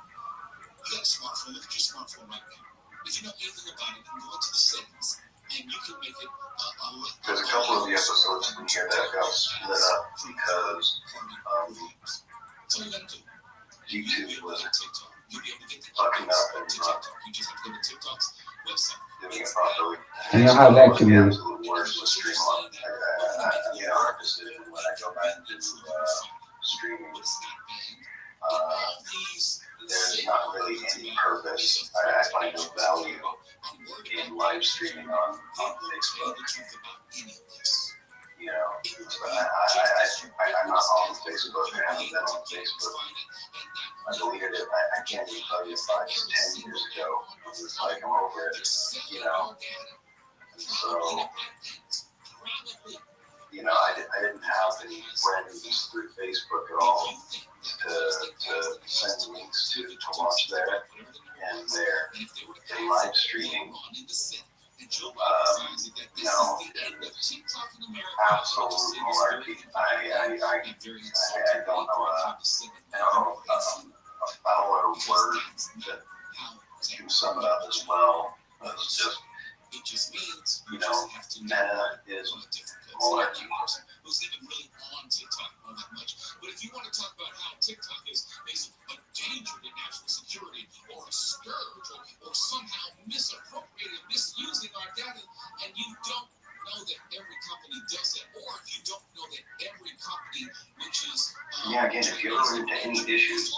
You got a smartphone, look at your smartphone right now. If you know anything about it, you can go into the settings and you can make it There's a couple of the episodes in here that got split up because YouTube was fucking up and not doing it properly. I know how that can be. The absolute worst to stream on. Our decision when I go back to streaming, there's not really any purpose. I find no value in live streaming on Facebook. I'm not on Facebook. I haven't been on Facebook. I deleted it. I can't even tell you 5 to 10 years ago. It was like I'm over it, And so, I didn't have any friends through Facebook at all to send links to watch there and there in live streaming. absolute malarkey. I don't know a fouler word that can sum it up as well. It's just, meta is malarkey. Who's even really on TikTok all that much. But if you want to talk about how TikTok is basically a danger to national security or a scourge or somehow misappropriating, misusing our data, and you don't know that every company does that, or if you don't know that every company which is again, if you're into any issues,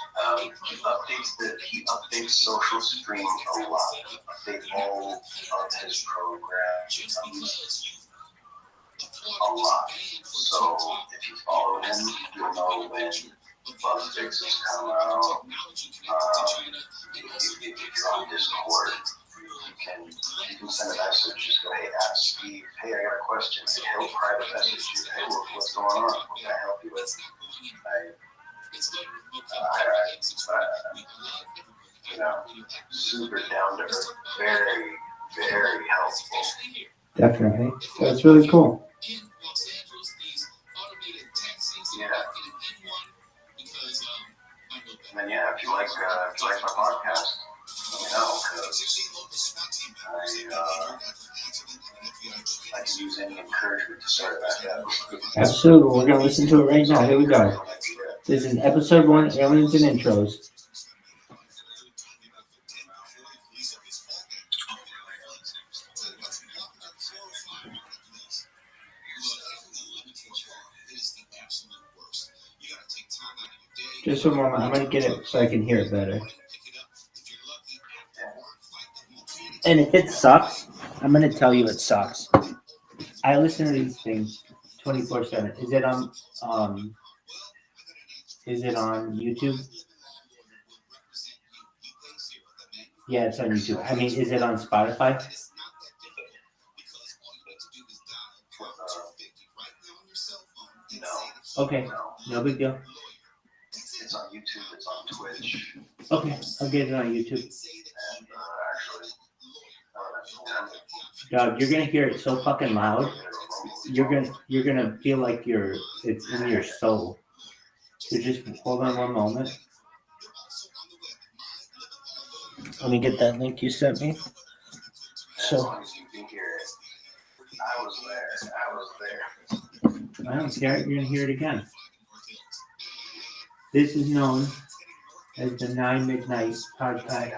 he updates social stream a lot. Update all of his programs. A lot. So if you follow him, you'll know when bug fixes come out. If you're on Discord, you can send a message. Just go, hey, ask Steve. Hey, I got a question. He'll private message you. Hey, what's going on? What can I help you with? Super down to earth. Very, very helpful. Definitely. That's really cool. Yeah. And then if you like my podcast, let me know, because I can use any encouragement to start back up. Absolutely. We're going to listen to it right now. Here we go. This is episode 1, Aliens and Intros. Just a moment. I'm going to get it so I can hear it better. And if it sucks, I'm going to tell you it sucks. I listen to these things 24/7. Is it on YouTube? Yeah, it's on YouTube. I mean, is it on Spotify? No. Okay, no big deal. It's on YouTube, it's on Twitch. Okay, I'll get it on YouTube. And Dog, you're gonna hear it so fucking loud. You're gonna feel like it's in your soul. So just hold on one moment. Let me get that link you sent me. So I was there. I don't care. You're gonna hear it again. This is known as the 9 Midnight Podcast.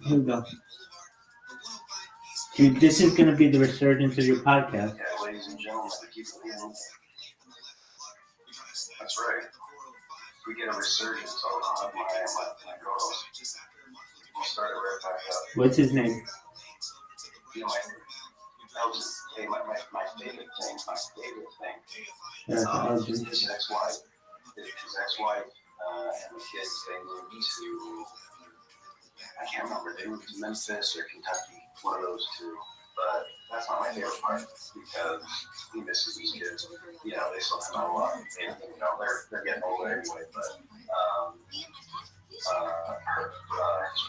Here we go. Dude, this is going to be the resurgence of your podcast. Yeah, ladies and gentlemen, keep it moving. That's right. We get a resurgence. I'll have my girls. We'll start it right back up. What's his name? My favorite thing. That's Arjun. His ex-wife and the kids, they moved to, I can't remember, they moved to Memphis or Kentucky, one of those two. But that's not my favorite part because he misses these kids. They still have a lot. They're getting older anyway. But his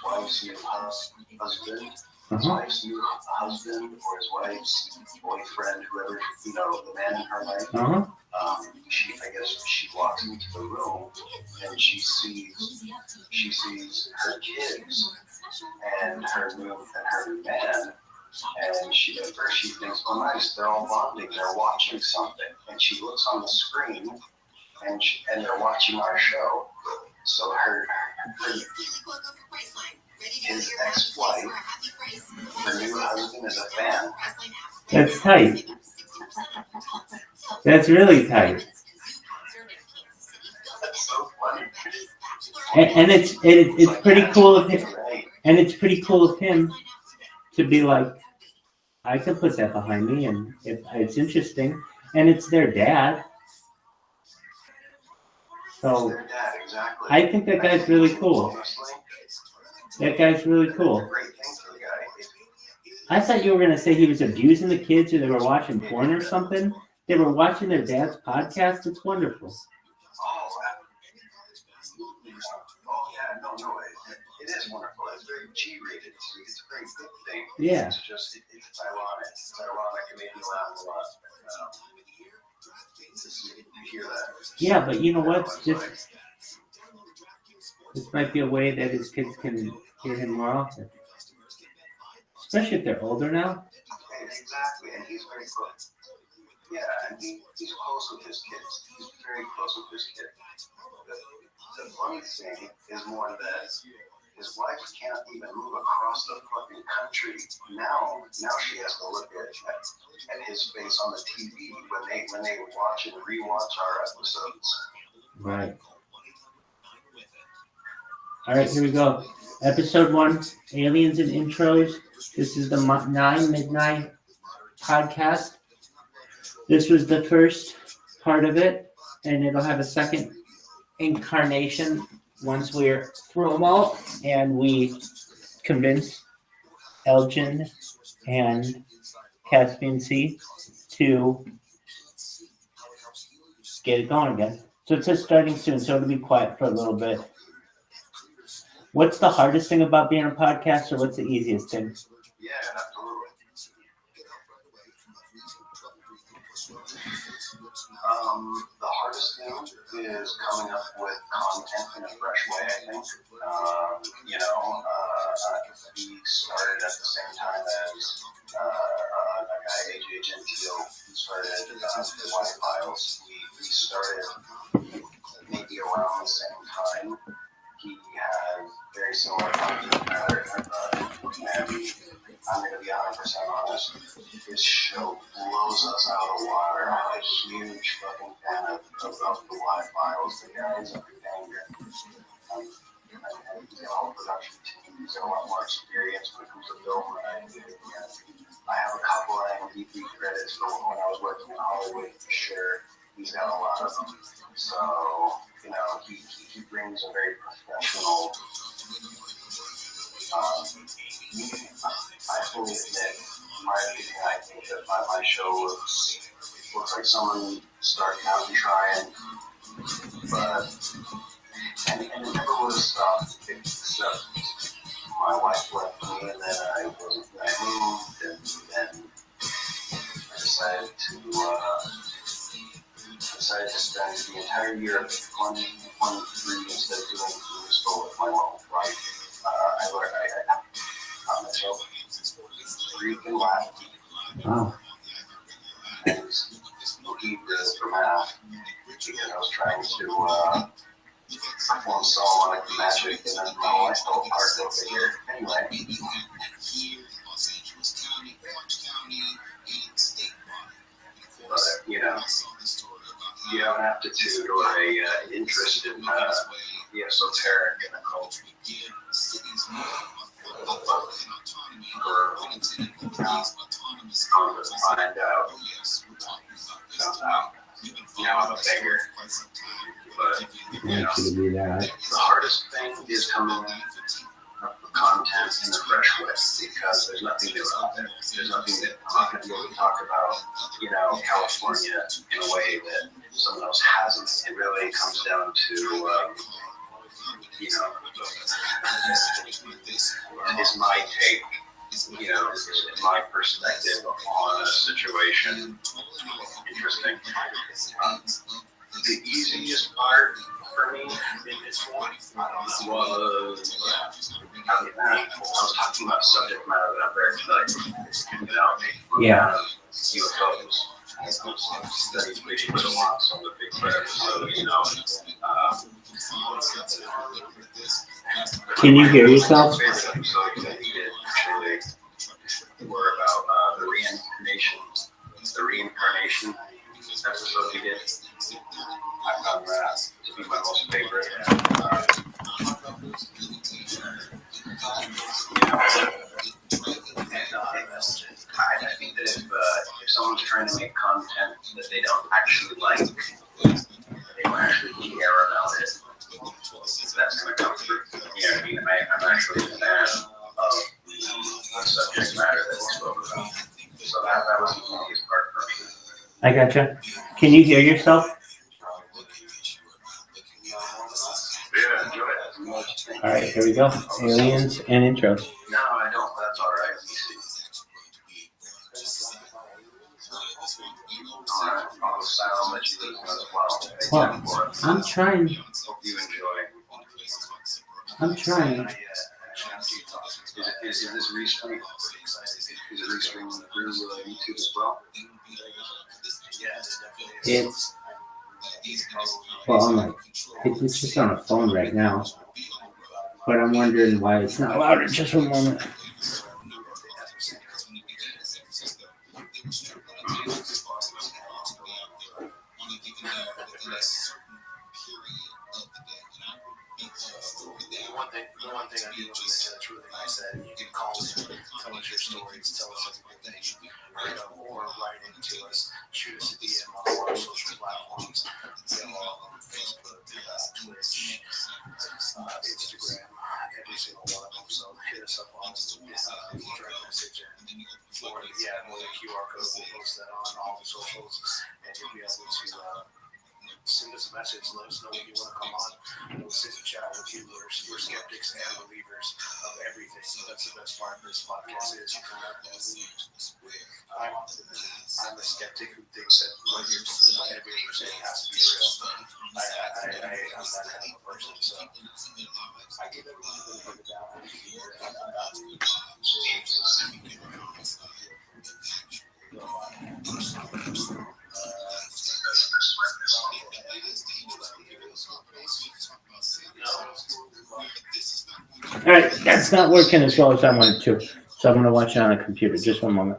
wife's new husband. His wife's new husband or his wife's boyfriend, whoever, the man in her life. She walks into the room and she sees her kids and her new man. And at first she thinks, oh nice, they're all bonding, they're watching something. And she looks on the screen and they're watching our show. So his ex-wife, her new husband is a fan. That's tight. That's really tight. That's so funny. And it's pretty cool of him. And it's pretty cool of him to be like, I can put that behind me, and it's interesting, and it's their dad. So I think that guy's really cool. That guy's really cool. I thought you were going to say he was abusing the kids or they were watching porn or something. They were watching their dad's podcast. It's wonderful. No, it is wonderful. It's very G-rated. It's a great thing. Yeah. It's ironic. It's ironic Yeah, but you know what? This might be a way that his kids can hear him more often. Especially if they're older now. Exactly, and he's very close. Yeah, and he's close with his kids. He's very close with his kids. The funny thing is more that his wife can't even move across the fucking country. Now she has to look at his face on the TV when they watch and rewatch our episodes. Right. All right, here we go. Episode 1, Aliens and Intros. This is the 9 Midnight podcast. This was the first part of it, and it'll have a second incarnation once we're through them all, and we convince Elgin and Caspian Sea to get it going again. So it says starting soon, so it'll be quiet for a little bit. What's the hardest thing about being a podcaster? What's the easiest thing? Yeah, absolutely. The hardest thing is coming up with content in a fresh way, I think. We started at the same time as a guy, AJ Gentile, who started the White Files. We started maybe around the same time. He had very similar content pattern, and I'm going to be 100% honest, his show blows us out of the water. I'm a huge fucking fan of the Live Files, the guys, everything. And the whole production team, he's got a lot more experience when it comes to film than I do. And I have a couple of IMDb credits for when I was working in Hollywood, for sure. He's got a lot of them. So, he brings a very professional. I fully admit, I think that my show looks like someone starting out and trying, but and it never would have stopped except my wife left me, and then I moved, and then I decided to spend the entire year of 2023 instead of doing school with my wife. I taught myself Greek and Latin. Wow. And looking for math because I was trying to perform Solomonic magic, and then my wife fell apart over here. Anyway. But, you have an aptitude or an interest in the esoteric and occult. Find out. Now I'm a beggar. But, the hardest thing is coming up with content in a fresh way because there's nothing new out there. There's nothing that I'm not going to be able to talk about, California in a way that someone else hasn't. It really comes down to, it's my take, it's my perspective on a situation. Interesting. The easiest part for me was, I was talking about a subject matter that I'm very familiar with, Yeah. UFOs. I've studied Bigfoot a lot, so I'm a big fan. So, Can you hear yourself? Favorite episodes that he did actually were about the reincarnation episode he did. I found that to be my most favorite. I think that if someone's trying to make content that they don't actually like, they don't actually care about it, that's going to come through. I'm actually a fan of the subject matter that we spoke about. So that was the easiest part for me. I gotcha. Can you hear yourself? Yeah, enjoy it. All right, here we go. Aliens and intros. No, I don't. That's all right. All right. host, I'll let you listen as well. Well, I'm trying. Hope you enjoy. I'm trying. Is this restream? Is it restreaming through YouTube as well? It's well, I'm like, it's just on a phone right now. But I'm wondering why it's not louder. Just one moment. The one thing I do want to mention that's really nice that you can call in, tell us your stories, tell us everything, or write into us, shoot us a DM on all our social platforms. Facebook, Twitch, Instagram, every single one of them. So hit us up on direct message or the QR code. We'll post that on all the socials, and you'll be able to send us a message. Let us know when you want to come on. We'll sit and chat with you. We're skeptics and believers of everything. That's the best part of this podcast is I'm a skeptic who thinks that whatever you're saying has to be real. I'm that kind of a person. So I give everyone a bit of a down. All right, that's not working as well as I wanted to. So I'm going to watch it on a computer. Just one moment.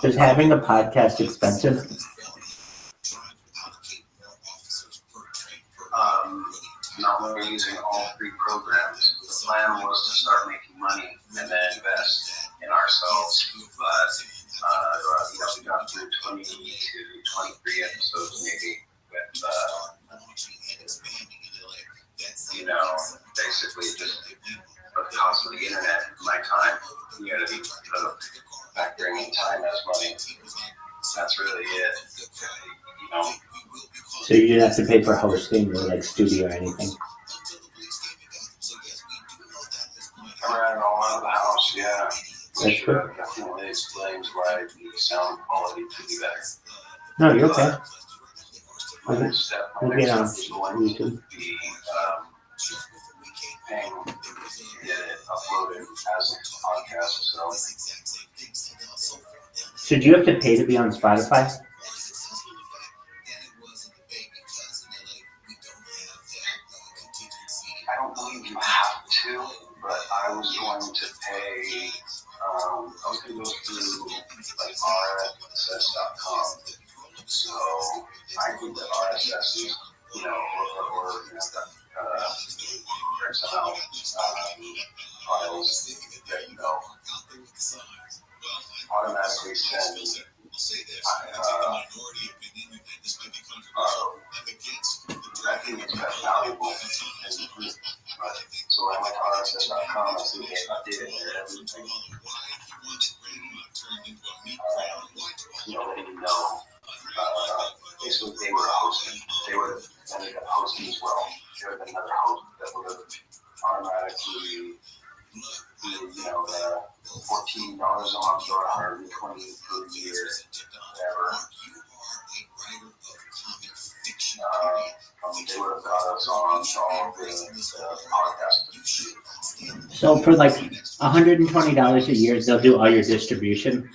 Is having a podcast expensive? Not when we're using all three programs. The plan was to start making money and then invest in ourselves. But we got through 20 to 23 episodes maybe with basically just the cost of the internet, my time. You got to be factoring in time as money. That's really it. So you didn't have to pay for hosting or like studio or anything? I ran it all out of the house, yeah. That's good. Definitely explains why the sound quality could be better. No, you're okay. My next step We'll get on is going to YouTube. be paying to get it uploaded as a podcast. So do you have to pay to be on Spotify? I don't believe you have to, but I was going to pay, I was going to go through like RSS.com. So I think that RSS is, XML files that automatically send I think it's best valuable. So I went to RSS.com and see they updated their everything. Letting you know. Basically, they were hosting. They would ended up hosting as well. There would have been another host that would have automatically do, $14 a month on for 120 years, whatever. They would have got us on all the podcasts. So for like $120 a year, they'll do all your distribution.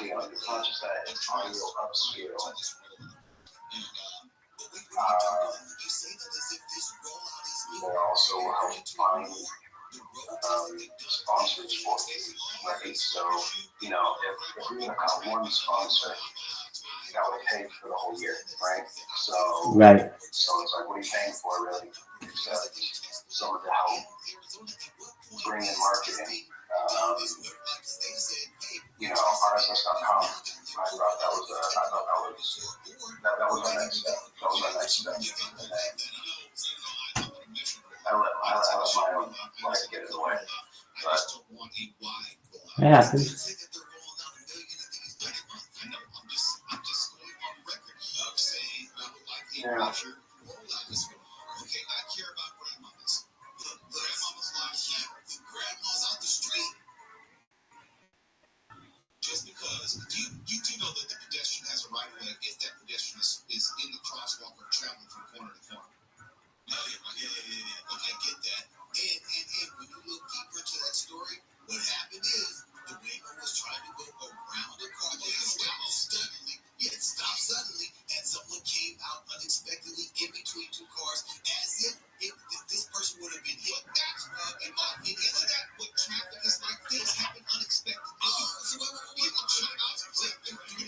It's not just that, it's audio upscale. They also help find sponsors for it, right? So, you know, if we're going to have one sponsor, that would pay for the whole year, right? So, right. So it's like, what are you paying for, really? Except someone to help bring in marketing. You know, RSS.com. I thought that was my next step. That was my next step. I let my own life get in the way. But It happens. Yeah. Just because you do know that the pedestrian has a right of way if that pedestrian is in the crosswalk or traveling from corner to corner. Yeah. Okay, I get that. And when you look deeper into that story, what happened is the Waymo was trying to go around the car. It stopped suddenly, and someone came out unexpectedly in between two cars, as if this person would have been hit. That's in my opinion. Isn't that what traffic is like? Things happen unexpectedly.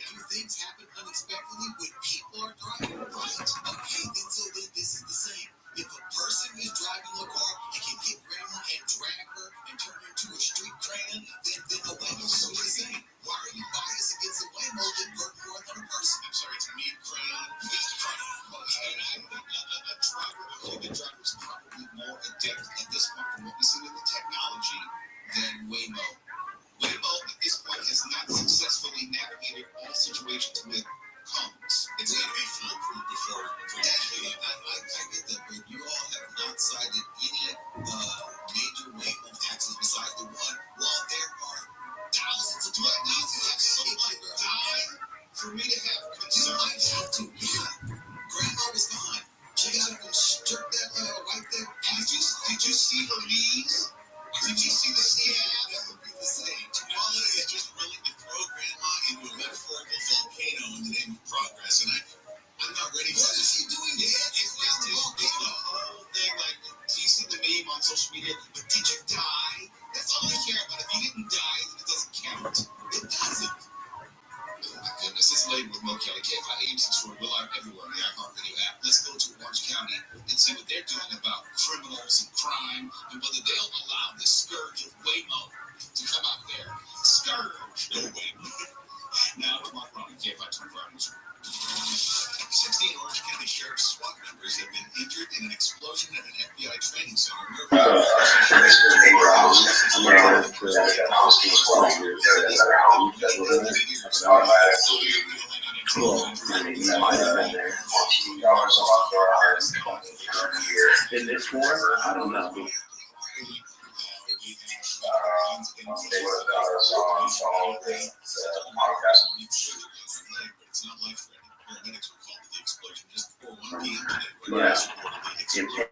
Do things happen unexpectedly when people are driving? Right. Okay, then so then this is the same. If a person is driving a car and can hit grandma and drag her and turn her into a street crayon, then the Waymo is the same. Why are you biased against a Waymo that hurt more than a person? I'm sorry, to me, crayon is crayon. And I think the driver is probably more adept at this point from what we see with the technology than Waymo. Waymo at this point has not successfully navigated all situations with cones. It's got to be foolproof before actually. I get that, but you all have not cited any major Waymo taxes besides the one. Well, there are thousands of thousands. So like die for me to have concern. You might have to. Yeah. Grandma was gone. She got to go strip that wipe that ass. Did you see her knees? Did you see the scab? That would be the same. All that is just willing to throw grandma into a metaphorical volcano in the name of progress. And I'm not ready for this. What is he doing? It's the whole thing. Like, do you see the meme on social media? But did you die? That's all I care about. If you didn't die, then it doesn't count. It doesn't. Oh my goodness, this lady with Mo Kelly, KFI story, we're live everywhere on the iHeartRadio app. Let's go to Orange County and see what they're doing about criminals and crime and whether they'll allow the scourge of Waymo to come out there. Scourge, no Waymo. Now it's Mark Ronnie, KFI 24 News. 16 Orange County Sheriff's SWAT members have been injured in an explosion at an FBI training center. Is it for? I don't know. They would have got us on all the podcast. It's not life-threatening. Paramedics were called to the explosion just before 1 p.m. today.